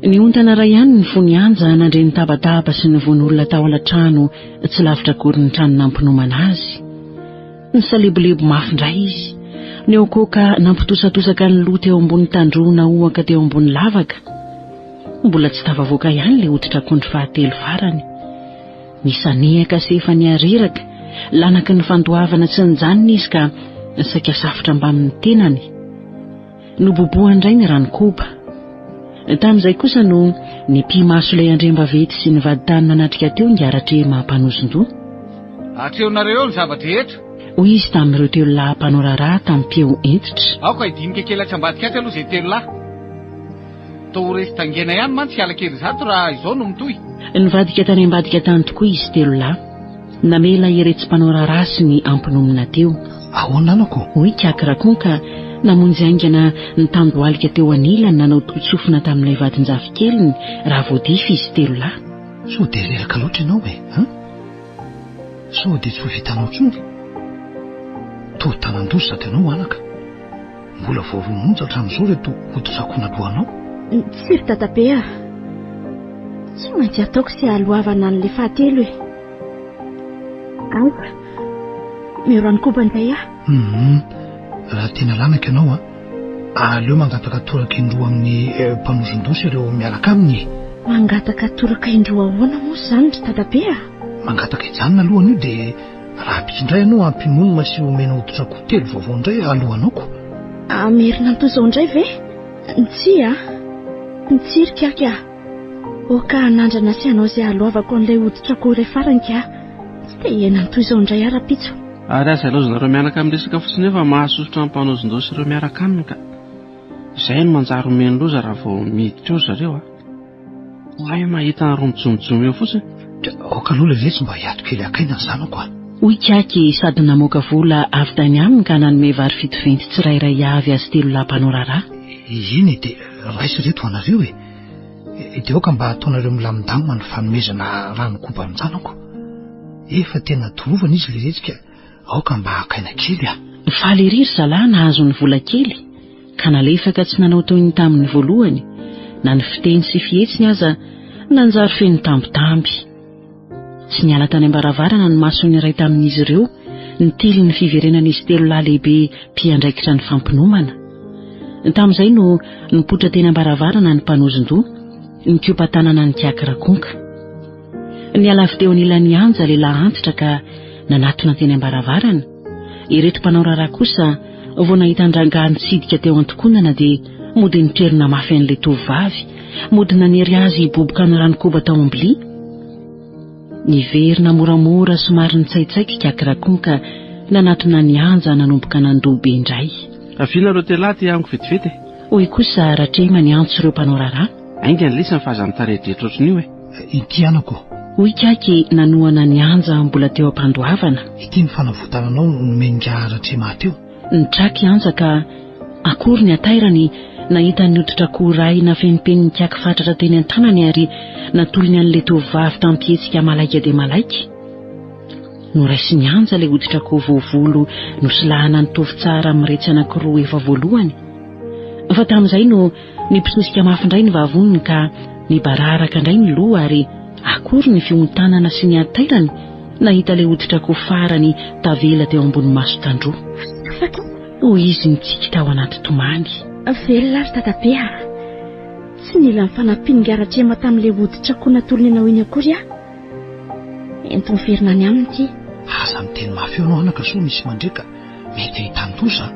Ny ontana ray ihany ny fony anja nandre ny tabataba sy ny von'olona tao ala-trano tsy lavitra gory ny trano nampinomana azy. Ny salebolebo mafindray izy. Ny okoka nampitosatosaka ny loha teo ambony tandrona ohaka teo ambony lavaka. Mbola tsy tavavoaka ihany le hoditra kondro fahatelo farany. Nisanehaka sy efa niariraka, lanaky ny fandoavana tsy nijanona izy ka saika safitra mba amin'ny tenany. Nobobohandray ny ranokoba. Tamin'izay kosa no ny mpimaso ilay andrembavety sy ny vaditany nanatrika teo ngiaratre mahampanozon-doha. Atrehonareo ny zavatra rehetra. Hoy izy tamin'ireo telo lahy mpanao raharaha tamin'mpeo entitra. Aoka idinika kely atsambadika aty aloha izay telo lahy. Tao resy tangena ihany mantsy hiala kely zato raha izao no mitohy. Nivadika tany ambadika tany tokoa izy telo lahy. Namela iretsy mpanao raharaha sy ny ampinomina teo. Ahoana anako? Hoy Kiakirakonka namonjy aingana ny tandohalika teo anilany nanao totsofina tamin'ilay vadin-jafy keliny raha voadify izy telo lahy. So dia reraka loatra ianao e, so dia tsy ho vitanao tsony. To tanan-doso sady ianao anaka. Mbola voavomonjy hatramin'izao reto hoditrakona lohanao. Tsiry tatabe a. Tsy maintsy ataoko sy alohavana an'ilay fahatelo e. Aoka. Mioranokoba indray a. Raha tena lanaka ianao aleo mangataka toraka indroa amin'ny mpanozon-doso ireo miaraka aminy. Mangataka toraka indroa ahoana moa izany ry tatabe a? Mangataka ijanona alohany io dia raha ampindray ianao ampimonina sy omena hoditra telo vaovao indray alohanako. Amerina antozao indray ve? Ntsy a? Ntsiry kiaka. Oka anandrana sy anao izay alohavako an'ilay hoditra iray farany ka. Tsy dia hena antozao indray ara-pitso. Ary aza ilaozanareo miaraka amin'ny resaka fotsiny efa mahasosotra ny mpanozon-doso ireo miaraka aminy ka. Izay no manjary omeny loza raha vao miditra eo zareo Ay mahita ny romojomojomo eo fotsiny. Oka aloha ilay tsy mba hiato kely akaina ny zanako Hoy Kiaky sady namoaka vola avy tany aminy ka nanome vary fitoventy tsirairay avy azy telo lahy mpanao raharaha. Iny dia raisy reto anareo dia oka mba ataonareo milamindamina ny fanomezana ranokoba ny zanako. Efa tena diovana izy ilay rehetra ka aoka mba akaina kely Faly iry zalahy nahazo ny vola kely ka nalefaka tsy nanao toy ny tamin'ny voalohany. Na ny fiteny sy fihetsiny aza nanjary feno tambitamby. Tsy niala tany ambaravarana ny masony iray tamin'izy ireo nitily ny fiverenan'izy telo lahy lehibe mpiandraikitra ny fampinomana. Tamin'izay no nipotra teny ambaravarana ny mpanozon-doha nikiompatanana ny Kiakirakonka. Niala avy teo anilan'ny anja lehilahy antitra ka nanatona teny ambaravarana. Ireto mpanao raharaha kosa vao nahita an-drangah nitsidika teo an-tokonana dia mody nitrerona mafy an'ilay tovovavy, mody nanery azy hiboboka ny ranokoba tao am-bilia. Niverina moramora somary nitsaitsaika Kiakirakonka nanatona ny anja nanomboka nandobe indray. Afianareo telaty amiko vetivety. Hoy kosa Ratrema ny antso ireo mpanao raharaha. Ainga ny lisany fahazantaredretra otriny io Ity anako. Hoy Kiaky nanoana ny anja mbola teo am-pandoavana. Ity ny fanavotananao nomenga Ratrema teo. Nitraky anja ka akory ny atairany nahita ny hoditra koray nafenipeniny Kiaky fatratra teny an-tanany ary natolony an'ilay tovovavy tampihetsika malaika dia malaika. Noraisy ny anja ilay hoditra voavolo nosilahana ny tovy tsara miretsy anankiroa efa voalohany. Fa tamin'izay no nipisosika mafindray ny vavoniny ka nibararaka indray ny loha ary akory ny fiomontanana sy ny atairany nahita ilay hoditra farany tavela teo ambony maso tandroa. Hoy izy nitsika tao anaty tomany. Velona ry tatabe tsy nila mifanampininga Ratrema tamin'ilay hoditra natolony anao iny akory ento miverina ny aminy ity. Aza miteny mafy eo anao anaka so misy mandreka mety hitantosa.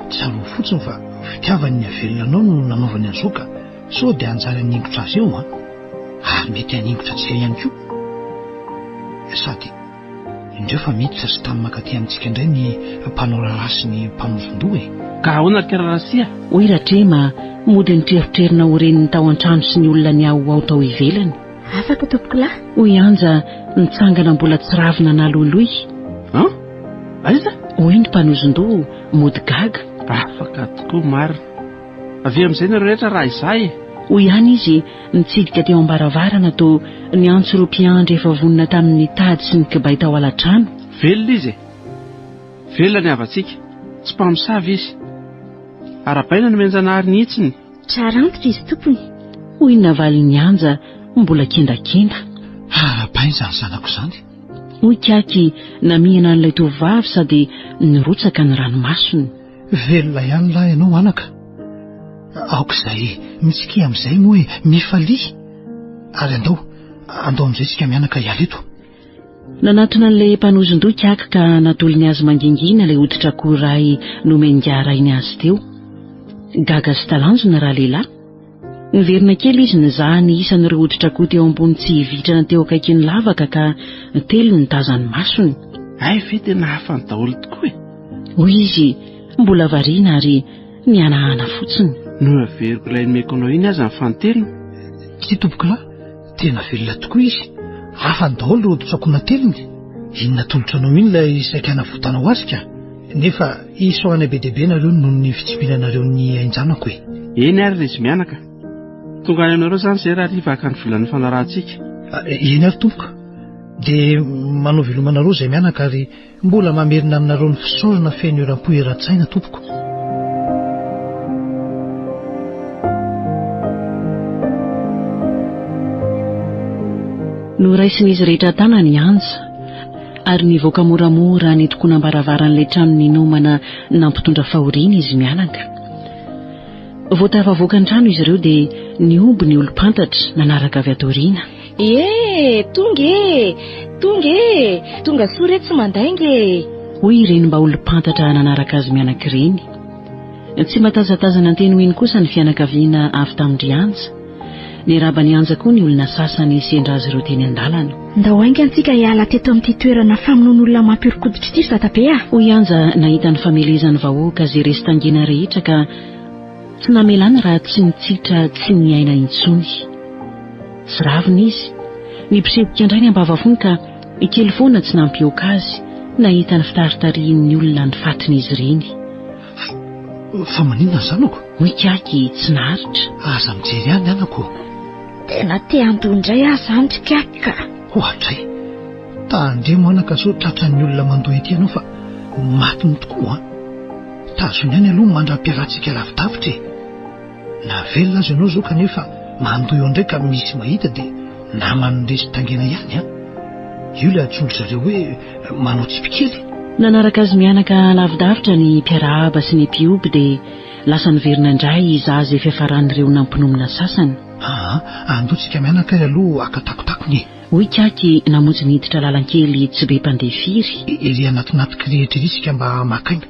Tsy aloha fotsiny fa fitiavany ny avelona anao no nanaovany an'izao ka so dia anjary haningotra azy eo ary mety haningotra antsika ihany koa. Sady indreo fa miditra sy tamin'ny makaty amintsika indray ny mpanao raharaha sy ny mpanozon-doha Ka ahoana ry kararasia? Hoy Ratrema mody nitreritrerina ho reniny tao an-trano sy ny olona ny ao tao ivelany. Afaka tompoko lahy. Hoy anja nitsangana mbola tsy ravina naloloy. Aiza? Hoy ny mpanozon-doha mody gaga. Afaka tokoa marina. Avy amin'izay ny rehetra raha izay. Hoy ihany izy nitsidika teo ambaravarana to ny antso ireo mpiandry efa vonona tamin'ny tady sy ny kibay tao ala-trano. Velona izy velona ny avatsika tsy mpamosavy izy. Arabaina no menjanahary nihitsiny. Tsara antitra izy tompony. hoy navalin'ny anja mbola kendakenda. Painzany zanako izany. Hoy Kaky namihana an'ilay tovovavy sady nirotsaka ny ranomasony. Velona ihany lahy ianao anaka. Aok'izay mitsika amin'izay moa hoe mifalia. Ary andao amin'izay tsika mianaka ialeto. Nanatona an'ilay mpanozon-doha Kaky ka natolony azy mangingina ilay hoditra koray nomengarainy azy teo. Gaga sy talanjona raha lehilahy. Niverina kely izy nizaha ny isan'ireo hoditra koa teo ambony tsy hivitrana teo akaiky ny lavaka ka telo ny tazany masony. Ay fe tena hafa ny daholo tokoa e. Hoy izy mbola variana ary nianahana fotsiny. No averiko ilay nomeko anao iny aza ny fanteliny. Tsy tompoko lahy, tena velona tokoa izy. Hafa ny daholo hoditra akoho nateliny. Inona tolotra anao iny ilay saikana votanao azy ka. Nefa isoana be deabe nareo noho ny fitsipinanareo ny ainjanako e. Eny ary izy mianaka. Tonga ianareo izany izay raha rivaka ny volan'ny fanarahantsika. Eny ary tompoka. Dia manao velomanareo izay mianaka ary mbola mamerina aminareo ny fisaorana feno eram-po eran-tsaina tompoko. No raisin'izy rehetra tana ny anja ary nivoaka moramora ny tokonam-baravaran'ilay trano ninomana nampitondra fahoriana izy mianaka. Voatava voakan-trano izy ireo dia nioby ny olo-pantatra nanaraka avy ato aoriana. Tonga soa reto tsy mandainge. Hoy ireny mba olo-pantatra nanaraka azy mianaka ireny. Tsy matazatazana anteny hoiny kosa ny fianakaviana avy tamin'ny anja. Ny rabany anja koa ny olona sasany sendra azy ireo teny an-dalana. Ndao hainga antsika hiala teto amin'ity toerana famonoan'olona mampirikoditra ity zatabe a. Hoy anja nahita ny famelezan'ny vahoaka izay resy tangena rehetra ka tsy namelana raha tsy nitsitra tsy niaina intsony. Sy ravina izy nipisepika indray ny ambavafony ka kely foana tsy nampioka azy nahita ny fitaritarian'ny olona ny fatin'izy ireny. Fa maninona zanako? Hoy Kaky tsy naharitra. Aza mijery ihany anako. Tena te handondray azy andry Kaky ka. Hoatray. Tandremo anaka sao tratran'ny olona mandoa ety ianao fa matiny tokoa. Tazony ihany aloha mandra-piarahantsika lavidavitra e. Na velona azy ianao zao kanefa mandoa eo indray ka misy mahita dia namany resy tangena ihany a. Io ilay atsondry zareo hoe manao tsipikely. Nanaraka azy mianaka lavidavitra ny mpiarahaba sy ny mpioby dia lasa niverina indray izazy fiafaran'ireo nampinomina sasany. Andotsika mianaka aloha akatakotakony. Hoy Kaky namonjy niditra lalankely tsy be mpandeha firy. Ery anatinatika rehetra isika mba makaina.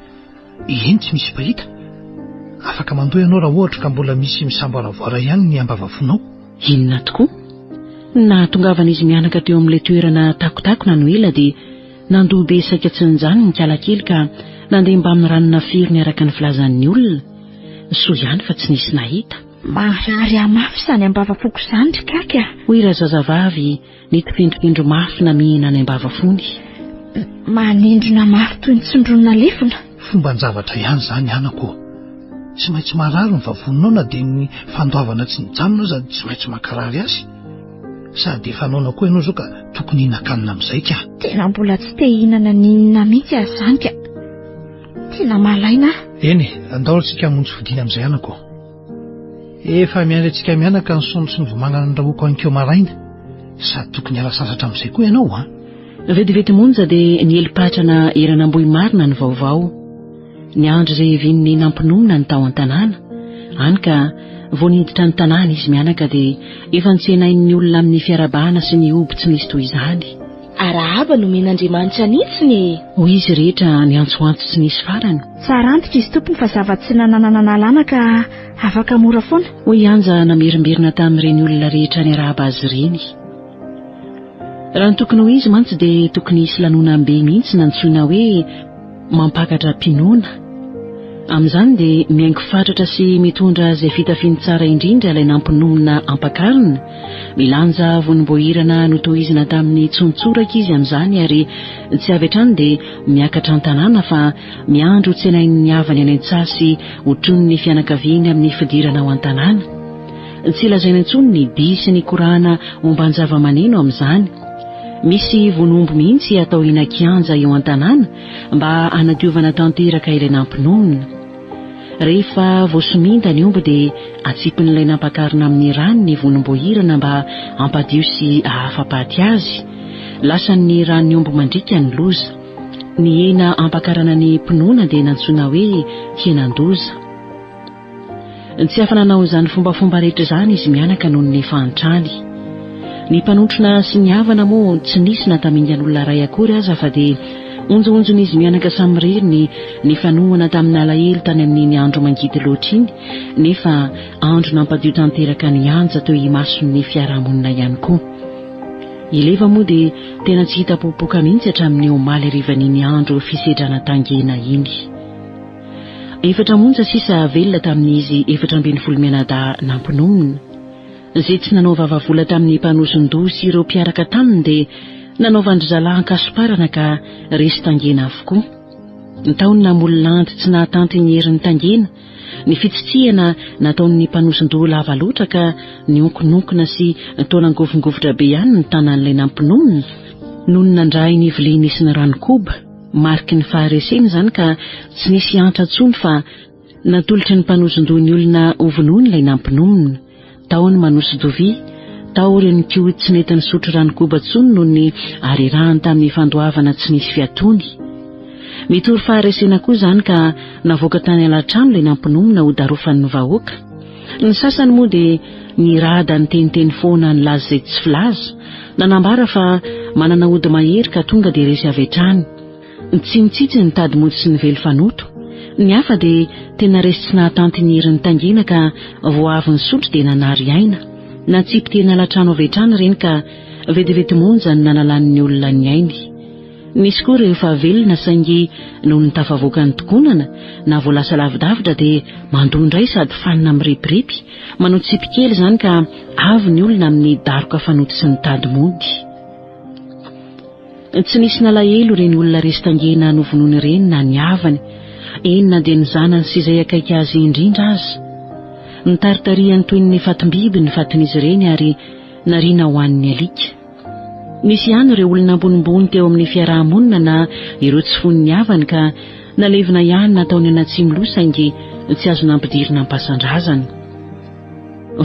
Eny tsy misy pahita. Afaka mandoa ianao raha ohatra ka mbola misy misamboaravoara ihany ny ambavafonao. Inona tokoa? Nahatongavan'izy mianaka teo amin'ilay toerana takotakona no ela dia nandoha be saika tsy ninjany ny kalakely ka nandeha mba amin'ny ranona firy niaraka ny filazan'ny olona. Soa ihany fa tsy nisy nahita. Marary amafy sany ambavafoko izany Kaky a. Hoy razazavavy nitipindripindro mafy na mihina any ambavafony. Manindrona mafy toy ny tsondrona lefona. Fomban-javatra ihany izany anako. Tsy maintsy marary ny vavonao na dia ny fandoavana tsy nijanona sady tsy maintsy makarary azy. Sady efa naona koa ianao zao ka tokony hihinan-kanina amin'izay ka. Tena mbola tsy te hihinana ninona mihitsy azy izany ka. Tena malaina. Eny, andaolantsika hamonjy fodiana amin'izay anako. Efa miandry antsika mianaka ny sono sy ny vomangana ny rahoako ankeo maraina. Sady tokony hiala sasatra amin'izay koa ianao a. Vetivety monja dia nielipatrana eran'Ambohimarina ny vaovao. Ny andro izay vian'ny nampinomina ny tao an-tanàna. Hany ka vao niditra ny tanàna izy mianaka dia efa nitsenain'ny olona amin'ny fiarabana sy ny oby tsy misy toy izany. Arahaba nomen'Andriamanitra nitsiny. Hoy izy rehetra ny antsoantso tsy nisy farany. Tsara antitra izy tompony fa zava-tsy nananana nalana ka afaka mora foana. Hoy anja namerimberina tamin'ireny olona rehetra ny arahaba azy ireny. Raha ny tokony ho izy mantsy dia tokony hisy lanonam-be mihitsy nantsoina hoe mampakatra mpinoana. Amin'izany dia miaingo fatratra sy mitondra izay fitafiany tsara indrindra ilay nampinomina ampakarina. Milanja vonimboahirana notohizina tamin'ny tsontsoraka izy amin'izany ary tsy avy hatrany dia miakatra an-tanàna fa miandro tsenain'ny havany any an-tsasy otrony fianakaviany amin'ny fidirana ao an-tanàna. Tsy lazaina intsony ny dia sy ny korana momban-java-maneno amin'izany. Misy vonombo mihitsy atao inan-kianja eo an-tanàna mba hanadiovana tanteraka ilay nampinomina. Rehefa voasominda ny omby dia atsipin'ilay nampakarina amin'ny rano ny vonom-boahirana mba hampadio sy hahafa-paty azy. Lasan'ny ranony omby mandrika ny loza. Ny hena ampakarana ny mpinoana dia nantsoina hoe henan-doza. Tsy afa-nanao izany fombafomba rehetra izany izy mianaka noho ny fantrany. Ny mpanotrona sy ny havana moa tsy nisy natamingan'olona iray akory aza fa dia onjoonjon'izy mianaka samiririny ny fanohana tamin'ny alahelo tany amin'ny andro mangidy loatra iny, nefa andro nampadio tanteraka ny anja teo imason'ny fiarahamonina ihany koa. Ileva moa dia tena tsy hita popoka mihitsy hatramin'ny omaly arivan'iny andro fisedrana tangena iny. 4 monja sisa velona tamin'izy 14 menada nampinomina. Izay tsy nanao vavavola tamin'ny mpanoson-doha sy ireo mpiaraka taminy dia nanaovandry zalahan-kasoparana ka resy tangena avokoa. Ny taonina Molinand tsy nahatanty ny herin'ny tangena. Ny fitsitsihana nataon'ny mpanoson-doha lava loatra ka nionkononkona sy taonangovingovotra be ihany ny tanan'ilay nampinomina noho ny nandray ny viliny sy ny ranokoba. Mariky ny faharesena izany ka tsy nisy antra intsony fa natolotry ny mpanoson-doha ny olona ovinoany ilay nampinomina. Tao ny manosodovia, tao ireo ny koa tsy nety nisotro ranokoba intsony noho ny arirahany tamin'ny fandoavana tsy nisy fiatony. Mitory faharesena koa izany ka navoaka tany alatrano ilay nampinomina ho darofan'ny vahoaka. Ny sasany moa dia nirada ny teniteny foana ny laza izay tsy filaza, nanambara fa manana ody mahery ka tonga dia resy avy hatrany. Tsy mitsitsy ny tady mody sy ny velo fanoto. Ny hafa dia tena resy tsy nahatanty ny herin'ny tangena ka voavy ny sotro dia nanary aina. Natsipy tena latrano avy hatrany ireny ka vetivety monja ny nanalan'ny olona ny ainy. Nisy koa rehefa velona saingy noho ny tafavoaka ny tokonana na voalasa lavidavitra dia mandondray sady fanina mirepirepy, manao tsipy kely izany ka avy ny olona amin'ny daroka fanoto sy ny tady mody. Tsy nisy nalahelo ireny olona resy tangena novonoana ireny na ny havany, enina dia ny zanany sy izay akaiky azy indrindra aza. Nitaritariany toy ny fatim-biby ny fatin'izy ireny ary nariana ho an'ny alika. Nisy ihany ireo olona ambonimbony teo amin'ny fiarahamonina na ireo tsy fon'ny havany ka nalevina ihany nataony anatsy milosa saingy tsy azo nampidirina ampasan-drazana.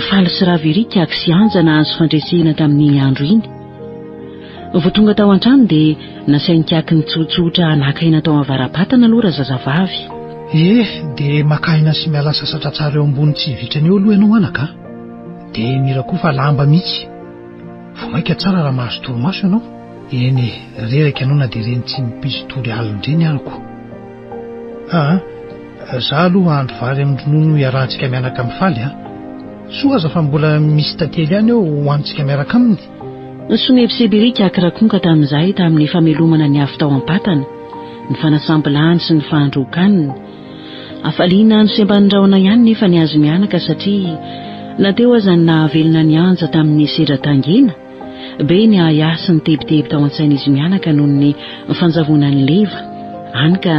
Faly sy ravirika ak sy anja na azo fandresena tamin'ny andro iny. Vao tonga tao an-trano dia nasainikaky ny tsotsotra nakaina tao avaram-patana aloha razazavavy. Dia makaina sy miala sasatra tsara eo ambony tsy vitrany eo aloha ianao anaka. Dia mira koa fa lamba mihitsy. Vao maika tsara raha mahazo toromaso ianao. Eny reraka ianao na dia reny tsy mipisy tory alina ireny ianako. Zaho aloha andro vary amin'ny ronono iarahantsika mianaka amin'ny faly. Soa aza fa mbola misy tantely ihany eo hoantsika miaraka aminy. Somebisebirika akirakonka tamin'izay tamin'ny famelomana ny avy tao am-patana, ny fanasambilany sy ny fahandrokanina. Afaliana ny sembandraona ihany nefa ny azo mianaka satria nateo aza ny nahavelona ny anja tamin'ny sedra tangena. Be ny ahasa ny tebiteby tao an-tsain'izy mianaka noho ny fanjavona ny leva. Hany ka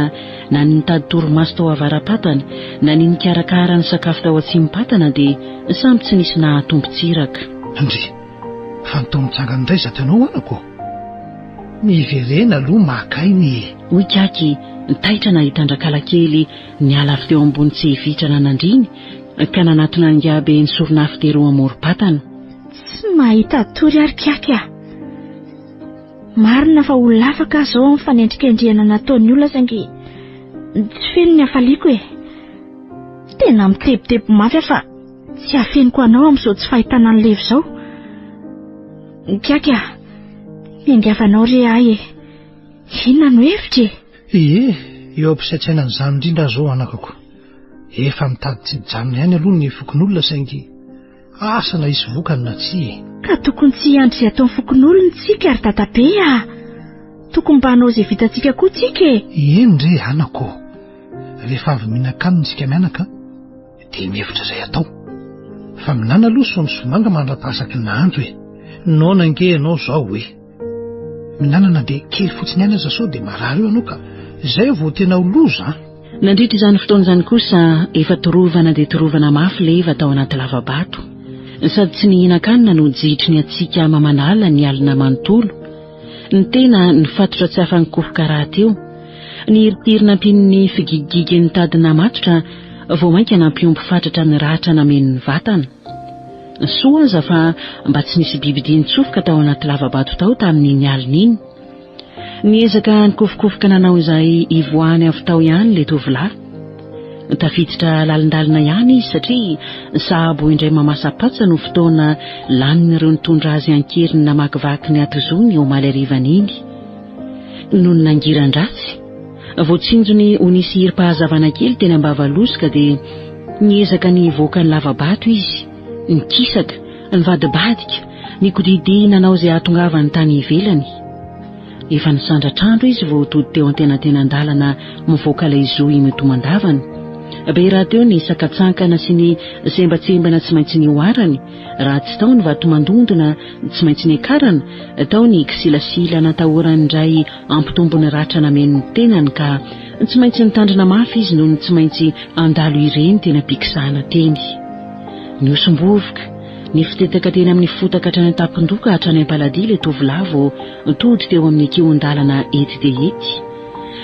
na ny nitady toromaso tao avaram-patana na ny nikarakara ny sakafo tao atsim-patana dia samy tsy nisy nahatombo-tsiraka. Andry, fa nitao mitsangana indray zatanao anako. Miverena aloha makainy. Hoy kaky taitra nahitandrakala kely ny ala avy teo ambony tsy vitrana nandriny ka nanatona angabe ny soronafy tero amorom-patana. Tsy mahita tory ary kaky ah. Marina fa olona afaka zao amin'ny fanendrikendriana nataon'ny olona saingy tsy feno ny hafaliako e. Tena mitebitebo mafy fa tsy hafeniko anao amin'izao tsy fahitana ny levo izao. Kaky ah, miangavanao re ahy e. Inona no hevitra e? Eo ampisaitsainany izany indrindra zao anakako. Efa mitady tsy mijanona ihany aloha ny fokon'olona saingy asana isy vokany na tsy. Ka tokony tsy andry izay ataon'ny fokon'olona tsika ary dadabe ah. Tokony mba hanao izay vitantsika koa tsika e. Eny re anako. Rehefa avy mihinan-kanina isika mianaka dia mihevitra izay atao. Fa minana aloha somanga mandrapasaky ny nahandro e. Naona ange ianao zao hoe minanana dia kely fotsiny ihany aza sao dia marary eo anao ka izay vao tena ho loza. Nandritra izany fotoana izany kosa efa torovana dia torovana mafy leva tao anaty lavabato. Sady tsy nihinan-kanina no jitry ny atsika mamanala ny alina manontolo. Ny tena nifatotra tsy afa-nikofoka raha teo. Ny hiritirina ampin'ny figigigy ny tadina matotra vao mainka nampiomby fatratra ny ratra namen'ny vatana. Soa aza fa mba tsy nisy bibidiny tsofoka tao anaty lavabato tao tamin'iny alina iny. Niezaka nikofokofoka nanao izay ivoany avy tao ihany le tovolahy. Tafiditra lalindalina ihany izy satria sahabo indray mamasapatsa no fotoana lanin'ireo nitondra azy ankeriny namakivaky ny atozony eo malerivana iny. Noho ny nangiran-dratsy, voatsinjony ho nisy hirim-pahazavana kely teny ambavalosoka dia niezaka nivoaka ny lavabato izy, nikisaka, nivadibadika, nikodidi nanao izay ahatongavany tany ivelany. Efa nisandratrandro izy vao tody teo antenantenan-dalana mivoaka ilay zohy mitomandavana. Be raha teo ny sakatsankana sy ny sembatsembana tsy maintsy ny oarany, raha tsy tao ny vatomandondona tsy maintsy ny akarana, tao ny kisilasila natahorany indray ampitombony ratra namen'ny tenany ka tsy maintsy nitandrina mafy izy noho ny tsy maintsy andalo ireny tena pikisahana teny. Ny osombovoka, ny fitetaka teny amin'ny fotaka hatrany an-tampindoka hatrany am-paladia le tovolahy vao tody teo amin'ny kion-dalana ety dia ety.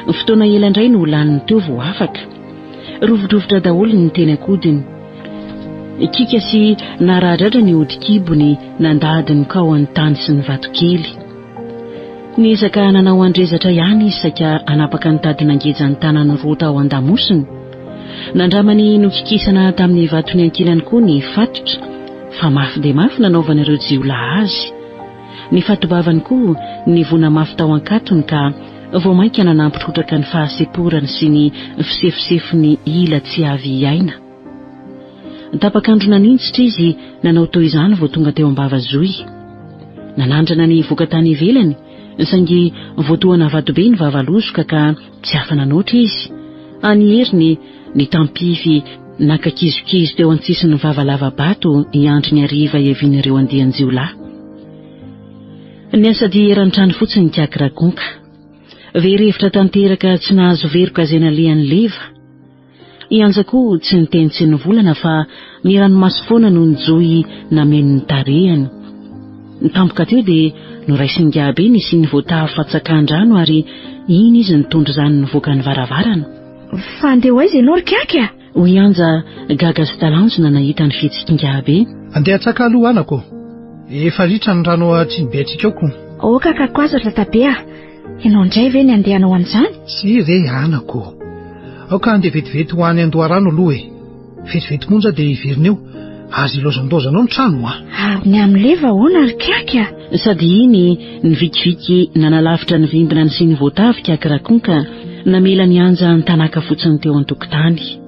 Fotoana ela indray no laniny teo vao afaka. Rovidrovitra daholo ny teny akodiny. Kika sy naradratra ny hodikibony nandadiny kao amin'ny tany sy ny vatokely. Niezaka nanao andrezatra ihany izy saika anapaka ny tady nangejany tanany roa tao an-damosiny. Nandramany nokikisana tamin'ny vatony ankilany koa ny fatotra, fa mafy dia mafy nanaovana ireo jiolahy azy. Ny fatobavany koa nivona mafy tao an-katony ka vao mainka nanampitrotraka ny fahaseporany sy ny fisefisefiny ila tsy avy aina. Tapakandro nanintsitra izy nanao toy izany vao tonga teo ambavazohy. Nanandrana ny voaka tany ivelany, saingy voatoana vatobe ny vavalosoka ka tsy afana noatra izy. Anyheriny ny tampify nakakizokizo teo an-tsisin'ny vavalavabato iandry ny ariva iavin'ireo andian-jiolahy. Ny asady eran-trano fotsiny kiakirakonka. Verevitra tanteraka tsy nahazo veroka zena lehan'ny leva. Ianjako tsy niteny tsy nivolana fa miranomaso foana no nijohy namen'ny tarehany. Nitampoka teo dia noraisingabe nisy ny voatavo fatsak'andrano ary iny izy nitondra izany nivoaka ny varavarana. Fa andeha aiza ianao rikaka? Hoy anja gaga sy talanjona nahita ny fihetsik'ingabe. Andeha atsaka aloha anako. Efa ritra ny rano atsiny be atsika ko. O kakako aza tatabe a. Ianao indray ve ny andehanao an'izany? Sy re anako. Aoka andeha vetivety ho any Andoharano aloha e. Vetivety monja dia iverina eo. Azy ilozandozanao ny trano a. Ary ny amin'ny leva hoana rikaka. Sady iny ny vikiviky nanalavitra ny vimbina ny sy ny voatavo kiakirakonka namela ny anja ny tanaka fotsiny teo an-tokotany.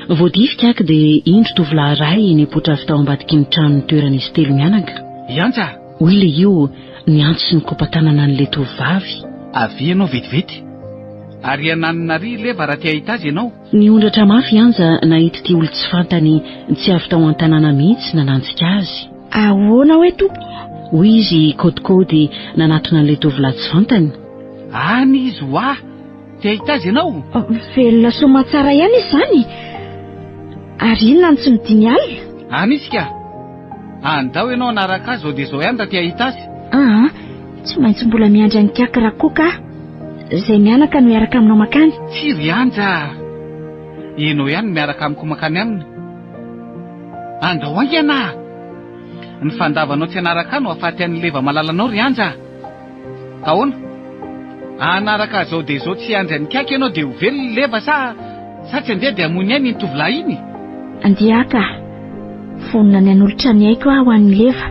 Voadifika ak dia indro tovolahy ray nipotra avy tao ambadiky ny trano ny toerana izy telo mianaka. Ianja! Hoy le io ny antso sy ny kopatanana n'le tovavy. Avy ianao vetivety. Ary ananonary leva raha tia hita azy ianao. Ny ondratra mafy anja nahita ty olo tsy fantany tsy avy tao an-tanàna mihitsy nanantsika azy. Ahoana hoe tompo? Hoy izy kodikody nanatona an'le tovolahy tsy fantany. Any izy hoa! Tia hita azy ianao? Velona soma tsara ihany izy izany. Ary inona ny tsy midiny alina? Any izy ka? Andao ianao anaraka azy dia izao ihany raha tia hita azy. Tsy maintsy mbola miandry ny kiakirakoka izay mianaka no miaraka aminao makany. Tsy ry anja. Ianao ihany miaraka amiko makany aminy. Andao angana. Ny fandavanao tsy anaraka no ahafaty an'ny leva malalanao ry anja. Ahoana? Anaraka zao dia izao tsy anja ny kiaka ianao dia ho velona ny leva sa tsy andeha dia amony ainy ny tovolahy iny? Andiaka. Vonona ny an'olotra ny aiko aho an'ny leva.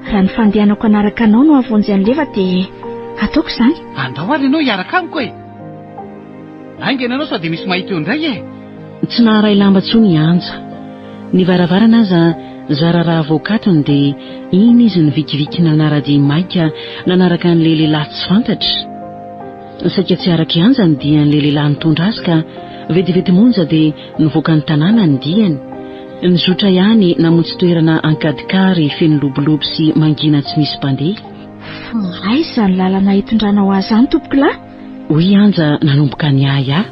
Raha ny fandehanako anaraka anao no avonjy an'ny leva dia ataoko izany. Andao ary ianao hiaraka amiko e. Aingana ianao sao dia misy mahita eo indray e. Tsy naharay lamba tsony anja. Ny varavarana aza zararaha voakatony dia iny izy ny vikiviky nanarady maika nanaraka an'le lehilahy tsy fantatra. Saika tsy araka anja ny dian'le lehilahy nitondra azy ka vetivety monja dia nivoaka ny tanàna ny diany. Nizotra ihany namontsy toerana ankadikary feno lobolobo sy mangina tsy misy mpandeha. Aiza ny lalana hitondranao azy any tompoko lahy? Hoy anja nanomboka ny aya.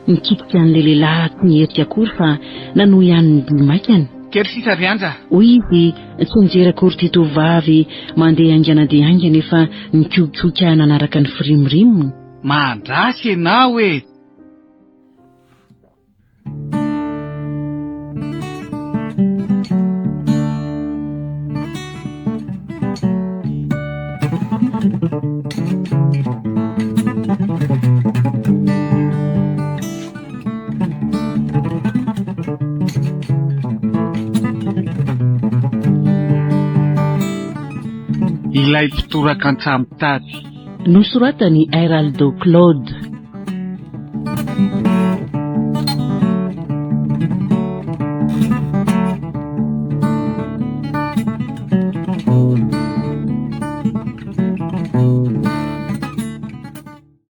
Nikitika an'le lehilahy tsy nierika akory fa nanohy ihany ny bimaikany. Kely sisa ry anja. Hoy izy tsy nijery akory ty tovavy mandeha aingana dia aingana efa nikokikoka nanaraka ny firimirimony. Mandrasy ianao e. ilay mpitoraka an-tsamotady. Nosoratany Heraldo Claude.